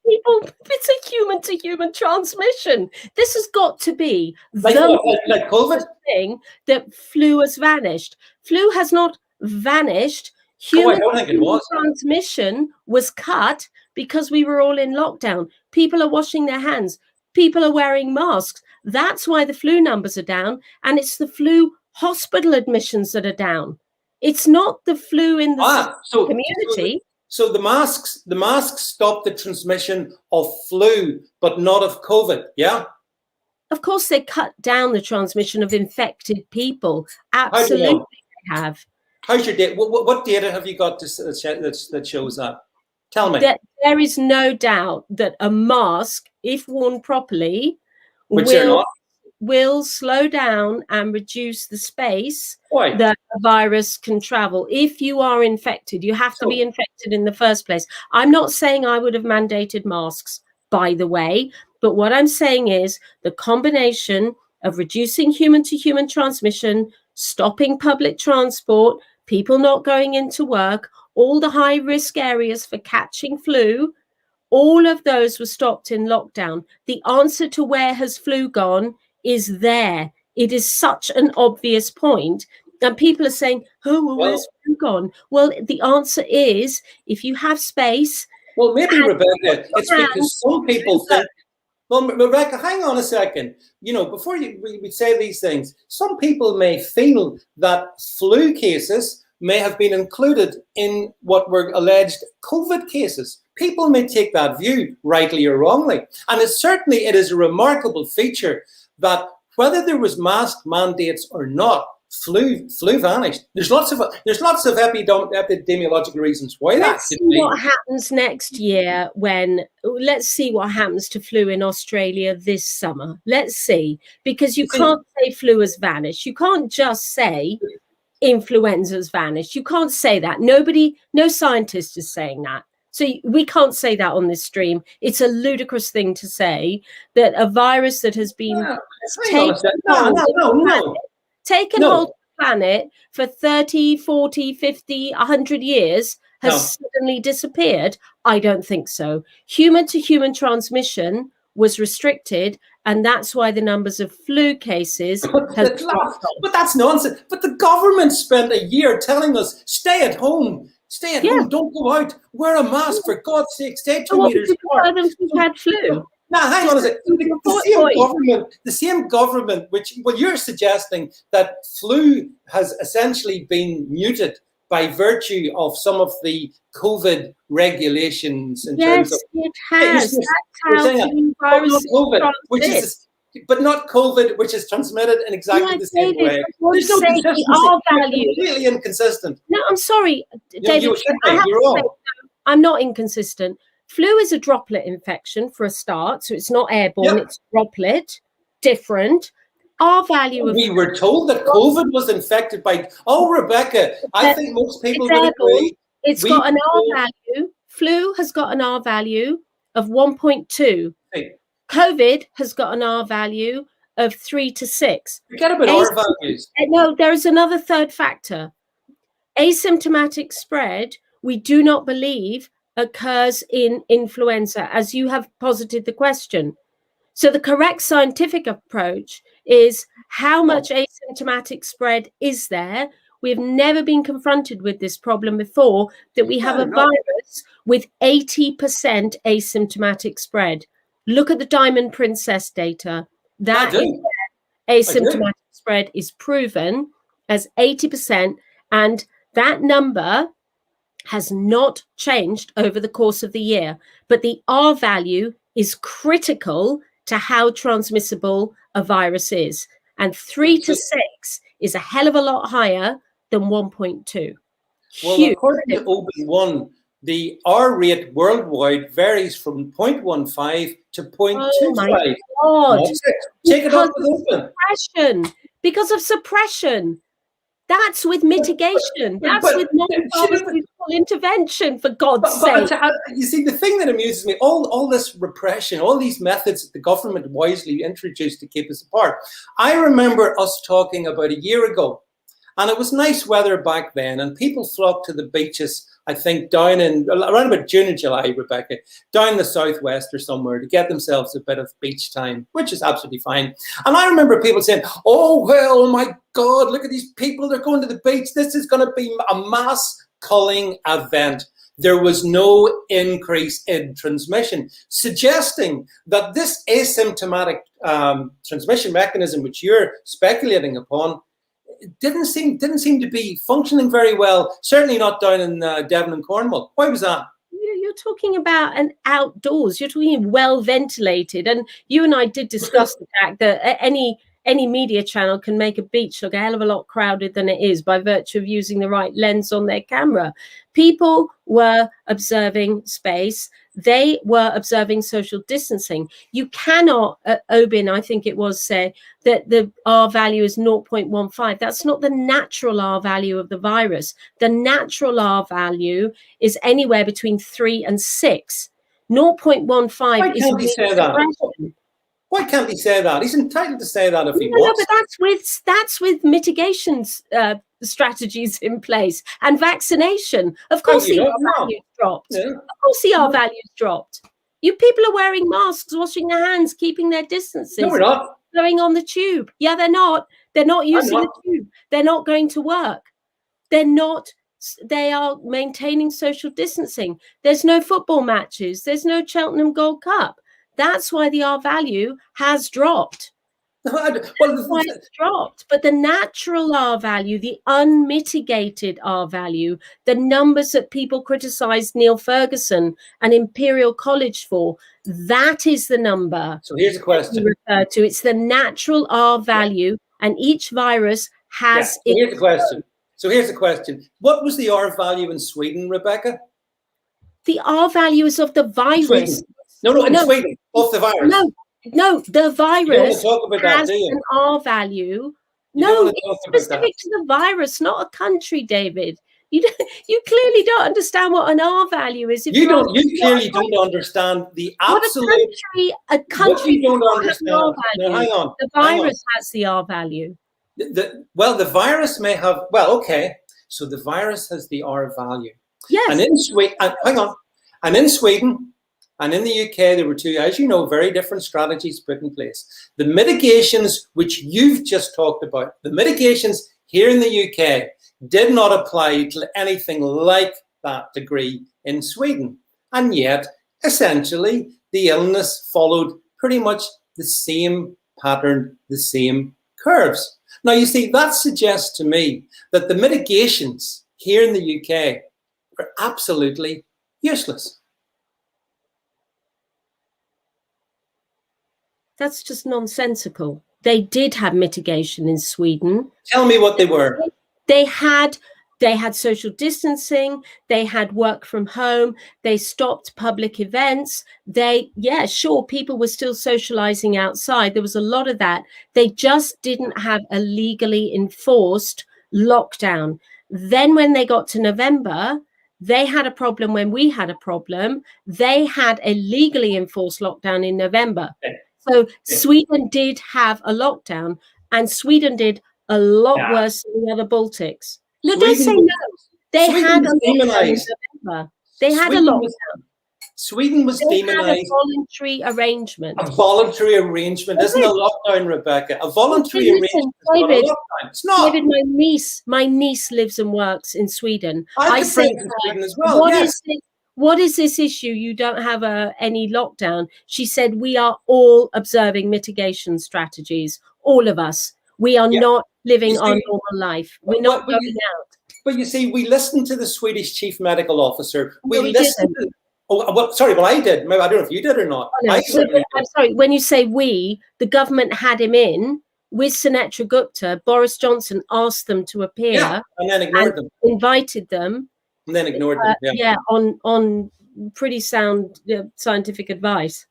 it's a human-to-human transmission. This has got to be like COVID thing that flu has vanished. Flu has not vanished. Human transmission was cut because we were all in lockdown. People are washing their hands. People are wearing masks. That's why the flu numbers are down, and it's the flu hospital admissions that are down. It's not the flu in the community. So the masks stop the transmission of flu, but not of COVID, yeah? Of course, they cut down the transmission of infected people. Absolutely, have. How's your data? What data have you got that shows that? Tell me. There is no doubt that a mask, if worn properly, Which they're not. will slow down and reduce the space Why? that a virus can travel. If you are infected, you have to be infected in the first place. I'm not saying I would have mandated masks, by the way, but what I'm saying is the combination of reducing human-to-human transmission, stopping public transport, people not going into work, all the high-risk areas for catching flu, all of those were stopped in lockdown. The answer to where has flu gone is there. It is such an obvious point. And people are saying, oh, well, where's flu gone? Well, the answer is, if you have space. Well, maybe, Rebecca, it's because some people think, well, Rebecca, hang on a second. You know, before we say these things, some people may feel that flu cases may have been included in what were alleged COVID cases. People may take that view, rightly or wrongly. And it is a remarkable feature that whether there was mask mandates or not, flu vanished. There's lots of epidemiological reasons why that. Let's see what happens next year let's see what happens to flu in Australia this summer. Let's see, because you can't say flu has vanished. You can't just say influenza's vanished. You can't say that. No scientist is saying that. So we can't say that on this stream. It's a ludicrous thing to say that a virus that has been taken hold of the planet for 30, 40, 50, 100 years has suddenly disappeared. I don't think so. Human-to-human transmission was restricted, and that's why the numbers of flu cases have dropped off. But that's nonsense. But the government spent a year telling us, stay at home. Stay at home, don't go out, wear a mask, for God's sake, stay 2 meters apart. We've had flu. Now, hang on a second. The same government, which, well, you're suggesting that flu has essentially been muted by virtue of some of the COVID regulations. Yes, it has. That's how COVID, but not COVID, which is transmitted in exactly the same way. There's no consistency. It's completely inconsistent. No, I'm sorry, David. You're wrong. I'm not inconsistent. Flu is a droplet infection for a start, so it's not airborne, it's droplet, different. Our value of... We were told that COVID was infected by... Oh, Rebecca, I think most people would agree. It's got an R value. Flu has got an R value of 1.2. COVID has got an R value of 3 to 6. Forget about R values. No, there is another third factor. Asymptomatic spread, we do not believe occurs in influenza, as you have posited the question. So the correct scientific approach is how much asymptomatic spread is there? We've never been confronted with this problem before, that we have a virus with 80% asymptomatic spread. Look at the Diamond Princess data. That asymptomatic spread is proven as 80%, and that number has not changed over the course of the year. But the R value is critical to how transmissible a virus is. And 3 to 6 is a hell of a lot higher than 1.2. Well, according to Open1, the R rate worldwide varies from 0.15 to 0.25. Oh my God. Take it up with Open. Because of suppression. That's with mitigation. That's with non-pharmaceutical intervention, for God's sake. You see, the thing that amuses me, all this repression, all these methods that the government wisely introduced to keep us apart. I remember us talking about a year ago, and it was nice weather back then, and people flocked to the beaches, I think down in around about June and July, Rebecca, down the southwest or somewhere to get themselves a bit of beach time, which is absolutely fine. And I remember people saying, oh, well, my God, look at these people. They're going to the beach. This is going to be a mass culling event. There was no increase in transmission, suggesting that this asymptomatic transmission mechanism, which you're speculating upon, didn't seem to be functioning very well. Certainly not down in Devon and Cornwall. Why was that? You're talking about an outdoors. You're talking well ventilated, and you and I did discuss the fact that any any media channel can make a beach look a hell of a lot crowded than it is by virtue of using the right lens on their camera. People were observing space. They were observing social distancing. You cannot, Obin, I think it was, say that the R value is 0.15. That's not the natural R value of the virus. The natural R value is anywhere between 3 and 6. 0.15 is suppression. Why can't he say that? He's entitled to say that if he No, wants. but that's with mitigation strategies in place and vaccination. Of course, the R values dropped. Yeah. Of course, the R values dropped. You people are wearing masks, washing their hands, keeping their distances. No, we're not. Going on the tube. Yeah, they're not. They're not using the tube. They're not going to work. They're not. They are maintaining social distancing. There's no football matches. There's no Cheltenham Gold Cup. That's why the R value has dropped. That's why it's dropped. But the natural R value, the unmitigated R value, the numbers that people criticized Neil Ferguson and Imperial College for, that is the number. So here's a question. Refer to. It's the natural R value, and each virus has. Yeah. So here's the question. So here's the question. What was the R value in Sweden, Rebecca? The R value is of the virus. In Sweden, of the virus. No, the virus has an R value. No, it's specific to the virus, not a country, David. You clearly don't understand what an R value is. You clearly don't understand the absolute. A country. What you don't understand. No, hang on. The virus has the R value. The virus may have. Well, okay. So the virus has the R value. Yes. And in Sweden, hang on. And in Sweden. And in the UK, there were two, as you know, very different strategies put in place. The mitigations, which you've just talked about, the mitigations here in the UK did not apply to anything like that degree in Sweden. And yet, essentially, the illness followed pretty much the same pattern, the same curves. Now, you see, that suggests to me that the mitigations here in the UK are absolutely useless. That's just nonsensical. They did have mitigation in Sweden. Tell me what they were. They had social distancing. They had work from home. They stopped public events. People were still socializing outside. There was a lot of that. They just didn't have a legally enforced lockdown. Then when they got to November, they had a problem when we had a problem. They had a legally enforced lockdown in November. Okay. So Sweden did have a lockdown, and Sweden did a lot worse than the other Baltics. No, don't say no. They had a lockdown in November. They had a lockdown. Sweden was demonized. Had a voluntary arrangement. A voluntary arrangement isn't a lockdown, Rebecca. A voluntary arrangement is not a lockdown. It's not. David, my niece lives and works in Sweden. I said in Sweden as well. What is this issue? You don't have any lockdown. She said, we are all observing mitigation strategies. All of us. We are not living our normal life. We're not going out. But you see, we listened to the Swedish chief medical officer. We listened to... I did. Maybe I don't know if you did or not. Oh, no. I'm sorry. When you say we, the government had him in with Sunetra Gupta. Boris Johnson asked them to appear. And then ignored them. Invited them. And then ignored them. On pretty sound scientific advice.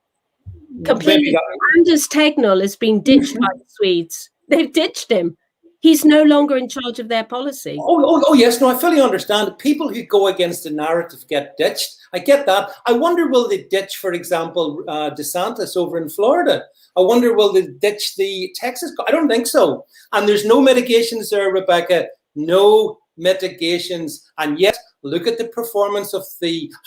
Completely. Anders Tegnell has been ditched by the Swedes. They've ditched him. He's no longer in charge of their policy. Oh, yes. No, I fully understand. People who go against the narrative get ditched. I get that. I wonder, will they ditch, for example, DeSantis over in Florida? I wonder, will they ditch the Texas? I don't think so. And there's no mitigations there, Rebecca. No mitigations. And yet, look at the performance of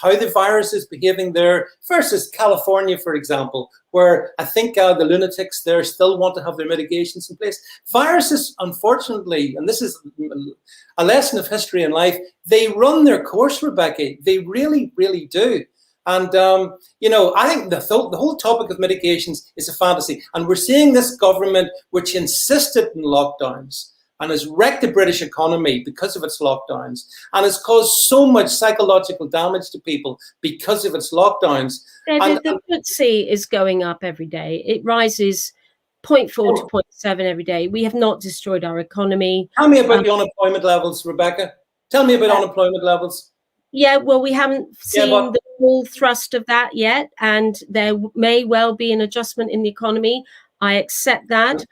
how the virus is behaving there versus California, for example, where I think the lunatics there still want to have their mitigations in place. Viruses, unfortunately, and this is a lesson of history and life, they run their course, Rebecca. They really, really do. And, I think the whole topic of mitigations is a fantasy. And we're seeing this government, which insisted in lockdowns, and has wrecked the British economy because of its lockdowns, and has caused so much psychological damage to people because of its lockdowns. The FTSE is going up every day. It rises 0.4 to 0.7 every day. We have not destroyed our economy. Tell me about the unemployment levels, Rebecca. Tell me about unemployment levels. Yeah, well, we haven't seen the full thrust of that yet, and there may well be an adjustment in the economy. I accept that.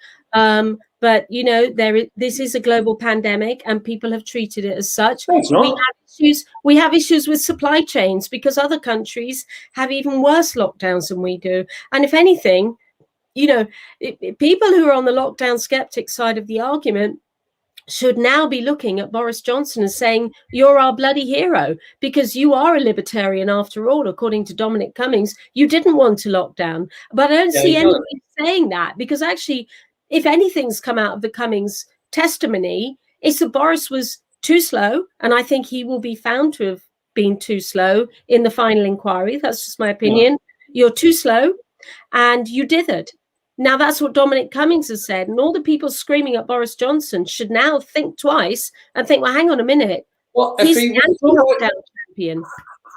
But, you know, this is a global pandemic and people have treated it as such. We have issues with supply chains because other countries have even worse lockdowns than we do. And if anything, you know, people who are on the lockdown skeptic side of the argument should now be looking at Boris Johnson and saying, you're our bloody hero, because you are a libertarian after all, according to Dominic Cummings. You didn't want to lock down. But I don't see anybody saying that, because actually, if anything's come out of the Cummings testimony, it's that Boris was too slow, and I think he will be found to have been too slow in the final inquiry. That's just my opinion. You're too slow, and you dithered. Now, that's what Dominic Cummings has said. And all the people screaming at Boris Johnson should now think twice and think, well, hang on a minute. Well, he's the anti-lockdown champion.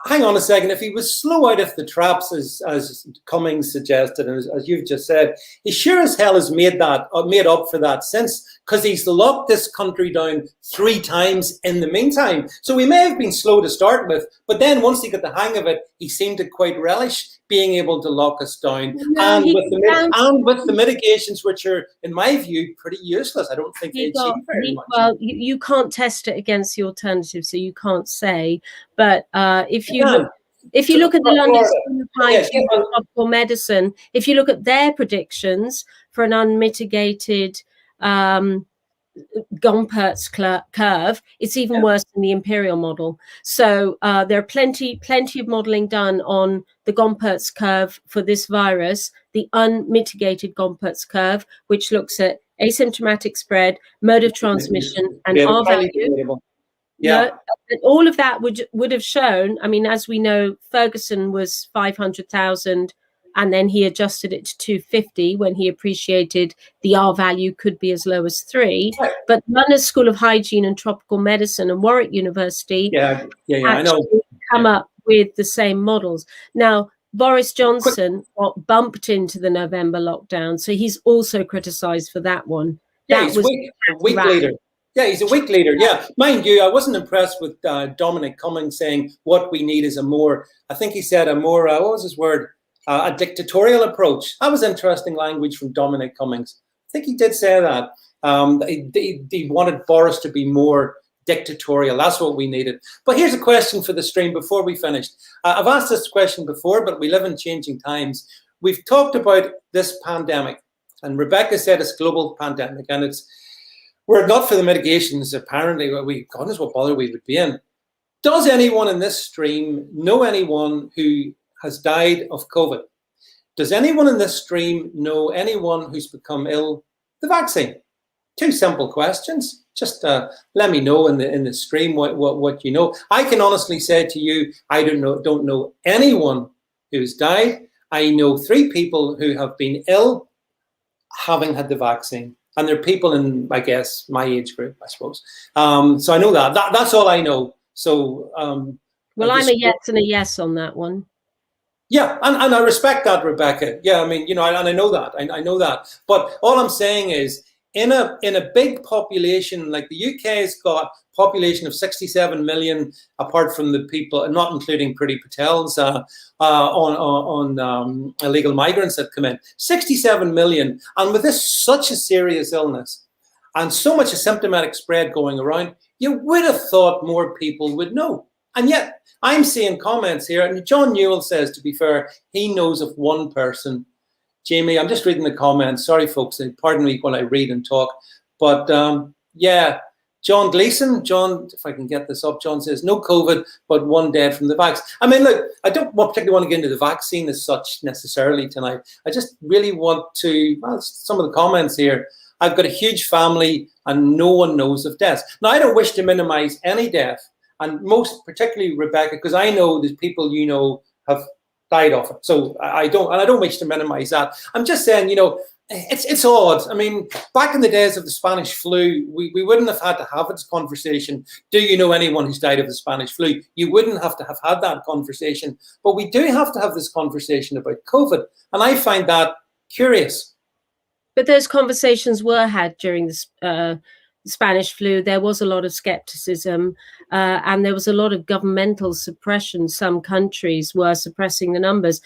Hang on a second. If he was slow out of the traps, as Cummings suggested, and as you've just said, he sure as hell has made up for that since, because he's locked this country down 3 times in the meantime. So he may have been slow to start with, but then once he got the hang of it, he seemed to quite relish being able to lock us down. And with the mitigations, which are, in my view, pretty useless. I don't think they achieve very much. Well, you can't test it against the alternative, so you can't say. But if you look at the London School of Hygiene and Tropical Medicine, if you look at their predictions for an unmitigated Gompertz curve, it's even worse than the imperial model. So there are plenty of modeling done on the Gompertz curve for this virus, the unmitigated Gompertz curve, which looks at asymptomatic spread, mode of transmission, and R value. All of that would have shown. I mean, as we know, Ferguson was 500,000. And then he adjusted it to 250 when he appreciated the R value could be as low as 3. Right. But London School of Hygiene and Tropical Medicine and Warwick University I know. come up with the same models. Now, Boris Johnson got bumped into the November lockdown, so he's also criticised for that one. He's a week later. Yeah, he's a week later. Yeah, mind you, I wasn't impressed with Dominic Cummings saying what we need is I think he said what was his word? A dictatorial approach. That was interesting language from Dominic Cummings. I think he did say that. He wanted Boris to be more dictatorial. That's what we needed. But here's a question for the stream before we finish. I've asked this question before, but we live in changing times. We've talked about this pandemic, and Rebecca said it's a global pandemic, and were it not for the mitigations, apparently, God knows what bother we would be in. Does anyone in this stream know anyone who has died of COVID? Does anyone in this stream know anyone who's become ill the vaccine? 2 simple questions. Just let me know in the stream what you know. I can honestly say to you, I don't know anyone who's died. I know 3 people who have been ill having had the vaccine. And they're people in, I guess, my age group, I suppose. So I know that's all I know. So well, I'm a yes and a yes on that one. Yeah, and I respect that, Rebecca. Yeah, I mean, and I know that. I know that. But all I'm saying is, in a big population, like the UK's got a population of 67 million, apart from the people, and not including Priti Patel's on illegal migrants that come in, 67 million. And with such a serious illness and so much asymptomatic spread going around, you would have thought more people would know. And yet, I'm seeing comments here, and John Newell says, to be fair, he knows of one person. Jamie, I'm just reading the comments. Sorry, folks, pardon me while I read and talk. But John Gleason, if I can get this up, John says, no COVID, but 1 dead from the vax. I mean, look, I don't particularly want to get into the vaccine as such necessarily tonight. I just really want to, some of the comments here. I've got a huge family and no one knows of deaths. Now, I don't wish to minimize any death. And most particularly, Rebecca, because I know there's people have died of it. So I don't wish to minimize that. I'm just saying, it's odd. I mean, back in the days of the Spanish flu, we wouldn't have had to have this conversation. Do you know anyone who's died of the Spanish flu? You wouldn't have to have had that conversation. But we do have to have this conversation about COVID. And I find that curious. But those conversations were had during the Spanish flu. There was a lot of skepticism, and there was a lot of governmental suppression. Some countries were suppressing the numbers.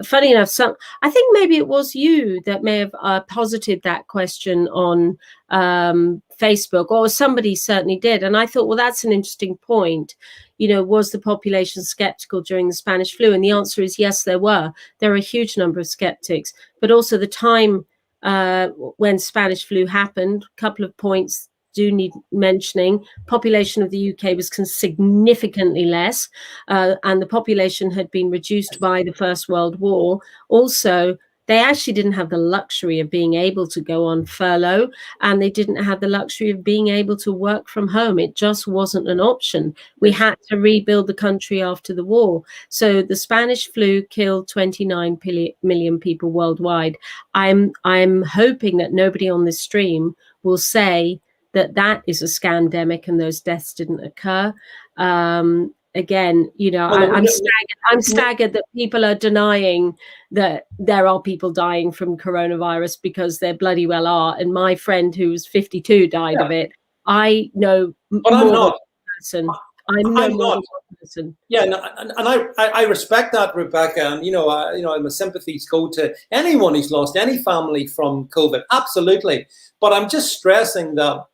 Funny enough, I think maybe it was you that may have posited that question on Facebook, or somebody certainly did. And I thought, well, that's an interesting point. Was the population skeptical during the Spanish flu? And the answer is yes, there were. There are a huge number of skeptics, but also the time when Spanish flu happened, a couple of points do need mentioning. Population of the UK was significantly less, and the population had been reduced by the First World War. Also, they actually didn't have the luxury of being able to go on furlough, and they didn't have the luxury of being able to work from home. It just wasn't an option. We had to rebuild the country after the war. So the Spanish flu killed 29 million people worldwide. I'm hoping that nobody on this stream will say that is a scandemic and those deaths didn't occur. Again, I'm staggered that people are denying that there are people dying from coronavirus, because there bloody well are. And my friend who was 52 died of it. I know but more I'm not. Than one person. I'm not one person. Yeah, no, and I respect that, Rebecca. And my sympathies go to anyone who's lost any family from COVID. Absolutely. But I'm just stressing that,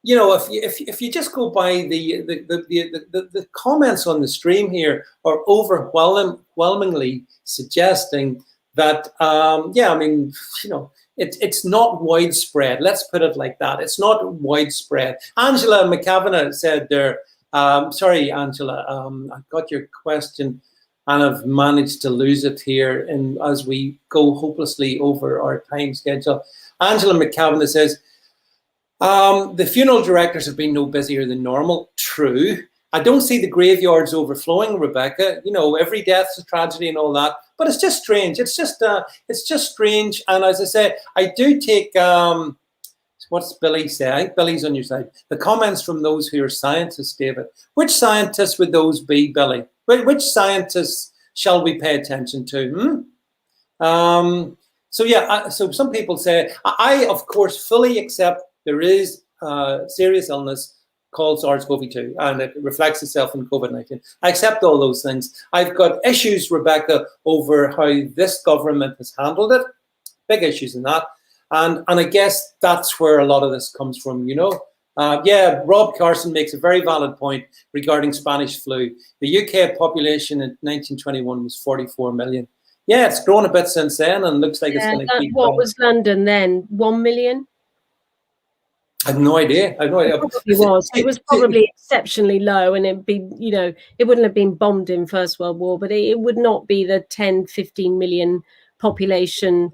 if you just go by the comments on the stream here are overwhelmingly suggesting that it's not widespread. Let's put it like that. It's not widespread. Angela McCavanagh said there. Sorry, Angela. I got your question and I've managed to lose it here, and as we go hopelessly over our time schedule. Angela McCavanagh says, the funeral directors have been no busier than normal. True. I don't see the graveyards overflowing, Rebecca. Every death's a tragedy and all that. But it's just strange. It's just strange. And as I say, I do take what's Billy say? I think Billy's on your side. The comments from those who are scientists, David. Which scientists would those be, Billy? Which scientists shall we pay attention to? So some people say, I of course fully accept there is serious illness called SARS-CoV-2, and it reflects itself in COVID-19. I accept all those things. I've got issues, Rebecca, over how this government has handled it. Big issues in that. And I guess that's where a lot of this comes from, Rob Carson makes a very valid point regarding Spanish flu. The UK population in 1921 was 44 million. Yeah, it's grown a bit since then, and looks like it's going to keep What was London then? 1 million? I have no idea. It was probably exceptionally low, and it wouldn't have been bombed in First World War, but it would not be the 10, 15 million population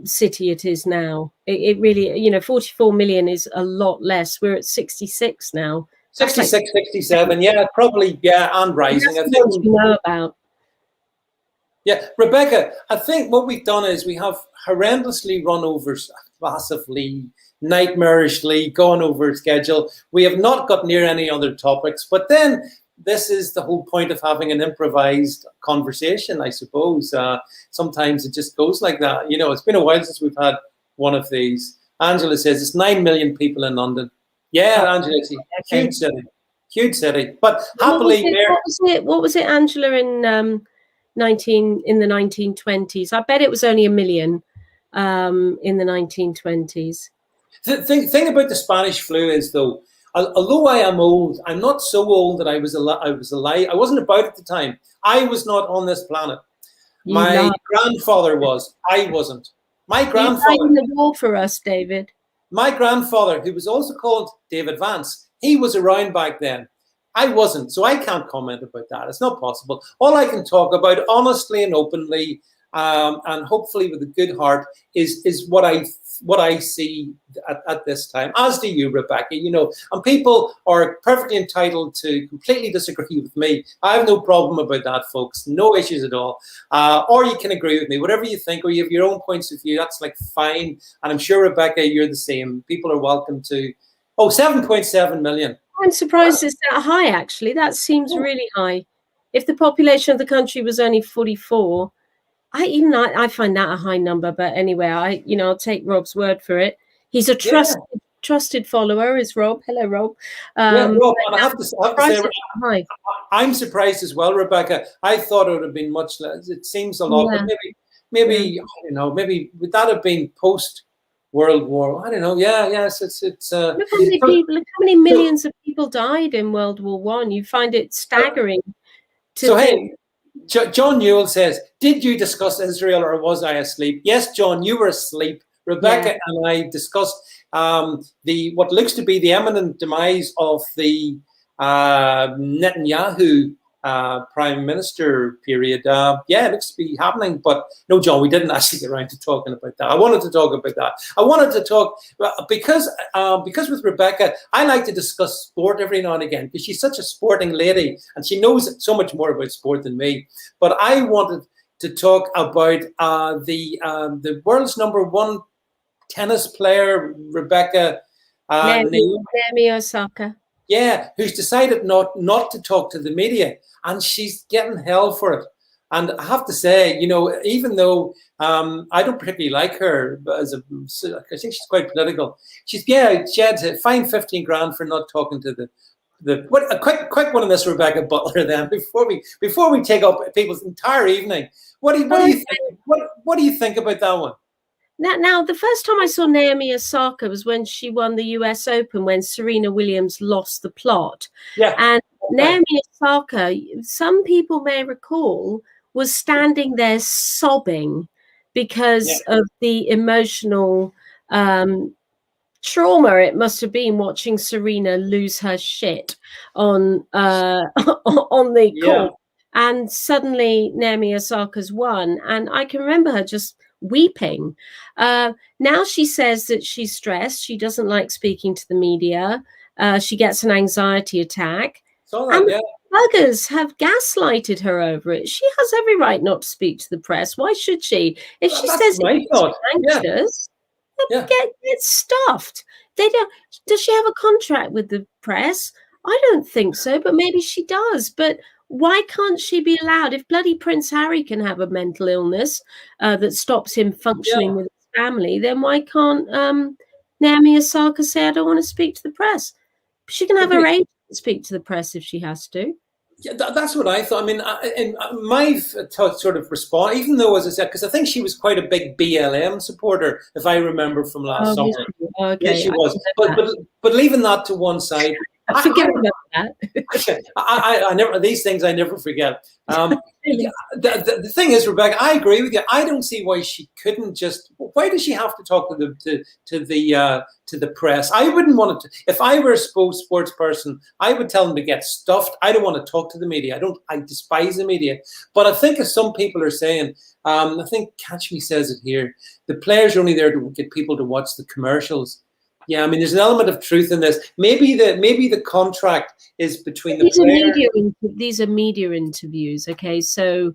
city it is now. It really, 44 million is a lot less. We're at 66 now. 66, 67, probably, and rising. I think what you know about. Yeah, Rebecca, I think what we've done is we have horrendously run over, massively, nightmarishly gone over schedule. We have not got near any other topics, but then this is the whole point of having an improvised conversation, I suppose. Sometimes it just goes like that. It's been a while since we've had one of these. Angela says it's 9 million people in London. Yeah, Angela, it's a huge city. But happily, what was it, Angela, in the 1920s? I bet it was only 1 million in the 1920s. The thing about the Spanish flu is, though, although I am old, I'm not so old that I was alive. I wasn't about at the time. I was not on this planet. My grandfather was. I wasn't. My grandfather. He died in the war for us, David. My grandfather, who was also called David Vance, he was around back then. I wasn't, so I can't comment about that. It's not possible. All I can talk about honestly and openly, and hopefully with a good heart, is what I see at this time, as do you, Rebecca. And people are perfectly entitled to completely disagree with me. I have no problem about that, folks. No issues at all. Or you can agree with me, whatever you think, or you have your own points of view. That's fine. And I'm sure, Rebecca, you're the same. People are welcome to. 7.7 million. I'm surprised it's that high, actually. That seems really high. If the population of the country was only 44, I find that a high number, but anyway, I'll take Rob's word for it. He's a Yeah, trusted follower, is Rob. Hello, Rob. yeah, Rob, and I have to say, High. I'm surprised as well, Rebecca. I thought it would have been much less. It seems a lot, Yeah. but maybe I don't know. Maybe would that have been post World War? I don't know. Yeah, yes, it's. Look how many people, look how many millions of people died in World War One. You find it staggering to think. Hey, John Newell says, "Did you discuss Israel, or was I asleep?" Yes, John, you were asleep. Rebecca and I discussed the what looks to be the imminent demise of the Netanyahu prime minister period. It looks to be happening. But no, John, we didn't actually get around to talking about that. I wanted to talk about that. I wanted to talk because with Rebecca, I like to discuss sport every now and again because she's such a sporting lady and she knows so much more about sport than me. But I wanted to talk about the world's #1 tennis player, Rebecca Naomi Osaka. Yeah, who's decided not to talk to the media, and she's getting hell for it. And I have to say, even though I don't particularly like her, I think she's quite political. She had to fine 15 grand for not talking to a quick one on this Rebecca Butler then before we take up people's entire evening. What do you think? What do you think about that one? Now, the first time I saw Naomi Osaka was when she won the US Open, when Serena Williams lost the plot. Yeah. And Naomi Osaka, some people may recall, was standing there sobbing because of the emotional trauma it must have been watching Serena lose her shit on the court. And suddenly Naomi Osaka's won. And I can remember her just weeping. Now she says that she's stressed. She doesn't like speaking to the media. She gets an anxiety attack. Buggers have gaslighted her over it. She has every right not to speak to the press. Why should she? If she says she's anxious, get stuffed. Does she have a contract with the press? I don't think so, but maybe she does. But why can't she be allowed? If bloody Prince Harry can have a mental illness that stops him functioning with his family, then why can't Naomi Osaka say, I don't want to speak to the press? She can have her agent speak to the press if she has to. Yeah, that's what I thought. I mean, in my sort of response, even though, as I said, because I think she was quite a big BLM supporter, if I remember from last summer. Okay, yeah, she was. But leaving that to one side, I forget about that. I never, these things I never forget. The thing is, Rebecca, I agree with you. I don't see why she couldn't just. Why does she have to talk to the press? I wouldn't want it to. If I were a sports person, I would tell them to get stuffed. I don't want to talk to the media. I despise the media. But I think, as some people are saying, I think Catch Me says it here. The players are only there to get people to watch the commercials. Yeah, I mean, there's an element of truth in this. Maybe the contract is between the players. These are media interviews, okay? So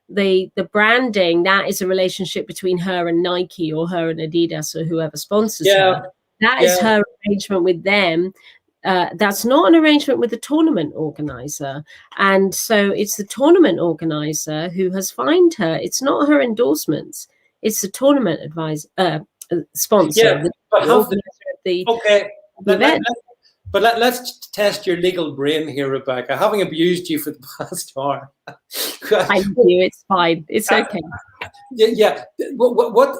the branding, that is a relationship between her and Nike or her and Adidas or whoever sponsors her. That is her arrangement with them. That's not an arrangement with the tournament organizer. And so it's the tournament organizer who has fined her. It's not her endorsements. It's the tournament sponsor. Yeah, but let's test your legal brain here, Rebecca. Having abused you for the past hour, I knew it's fine. It's okay. Yeah. What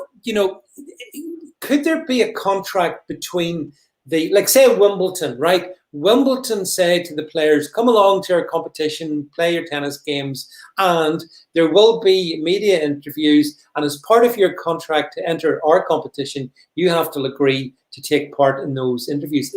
could there be a contract between like say Wimbledon, right? Wimbledon say to the players, come along to our competition, play your tennis games, and there will be media interviews. And as part of your contract to enter our competition, you have to agree to take part in those interviews.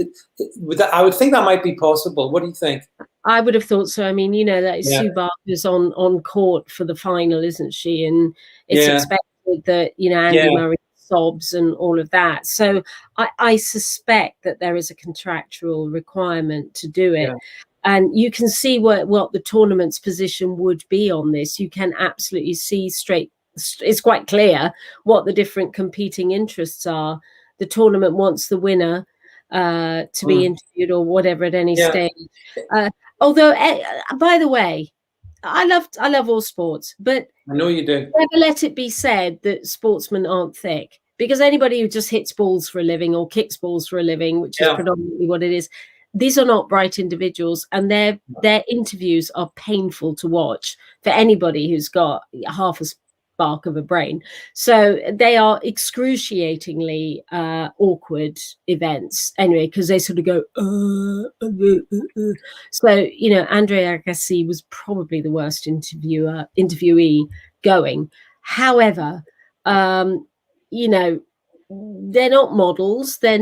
I would think that might be possible. What do you think? I would have thought so. I mean, that Sue Barker's on court for the final, isn't she? And it's expected that, Andy Murray sobs and all of that. So I suspect that there is a contractual requirement to do it. And you can see what the tournament's position would be on this. You can absolutely see it's quite clear what the different competing interests are. The tournament wants the winner to be interviewed or whatever at any stage. Although, by the way, I love all sports, but I know you do. never let it be said that sportsmen aren't thick, because anybody who just hits balls for a living or kicks balls for a living, which is predominantly what it is, these are not bright individuals, and their interviews are painful to watch for anybody who's got half a spark of a brain. So they are excruciatingly awkward events anyway, because they sort of go So, you know, Andre Agassi was probably the worst interviewee going. However, you know, they're not models. They're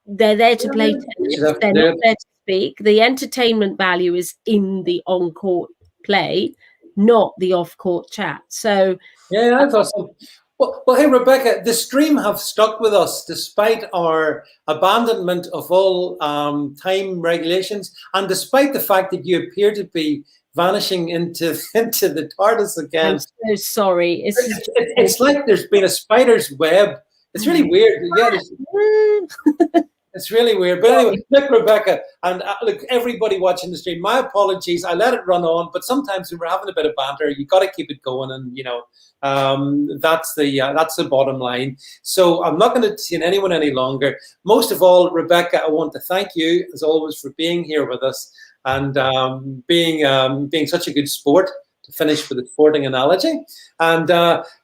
there to play tennis. They're not there to speak. The entertainment value is in the on-court play, not the off-court chat. So yeah, I thought so. Well, hey, Rebecca, the stream have stuck with us despite our abandonment of all time regulations, and despite the fact that you appear to be vanishing into the TARDIS again. I'm so sorry. It's like there's been a spider's web. It's really weird. Yeah, it's really weird. But anyway, look, Rebecca, and look, everybody watching the stream, my apologies. I let it run on, but sometimes when we're having a bit of banter, you got to keep it going, and you know, that's the bottom line. So I'm not going to detain anyone any longer. Most of all, Rebecca, I want to thank you as always for being here with us and being such a good sport. To finish with a sporting analogy, and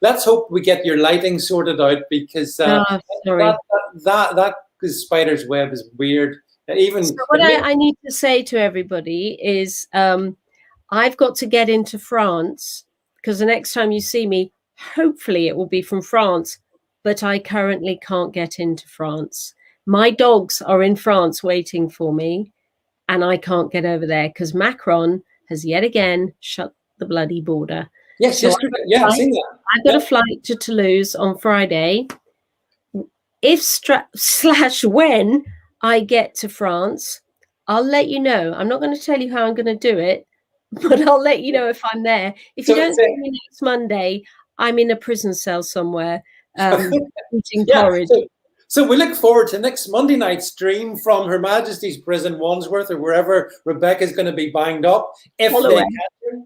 let's hope we get your lighting sorted out, because that spider's web is weird. Even so what I need to say to everybody is I've got to get into France, because the next time you see me, hopefully it will be from France, but I currently can't get into France. My dogs are in France waiting for me, and I can't get over there because Macron has yet again shut the bloody border. Yes, so yesterday. Yeah, I've seen that. I've got a flight to Toulouse on Friday. If when I get to France, I'll let you know. I'm not going to tell you how I'm going to do it, but I'll let you know if I'm there. If you don't see me next Monday, I'm in a prison cell somewhere eating porridge. So we look forward to next Monday night stream from Her Majesty's Prison Wandsworth, or wherever Rebecca's going to be banged up. If they catch her.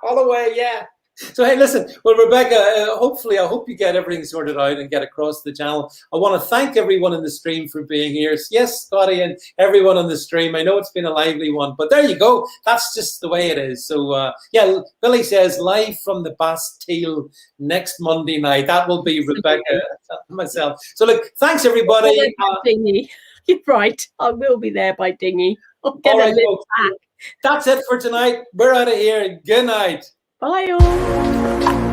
Holloway, yeah. So, hey, listen, well, Rebecca, hopefully, I hope you get everything sorted out and get across the channel. I want to thank everyone in the stream for being here. Yes, Scotty and everyone on the stream. I know it's been a lively one, but there you go. That's just the way it is. So, yeah, Billy says live from the Bastille next Monday night. That will be Rebecca and myself. So, look, thanks, everybody. Dinghy. You're right. I will be there by dinghy. I'll get a lift back. That's it for tonight. We're out of here. Good night. Bye all.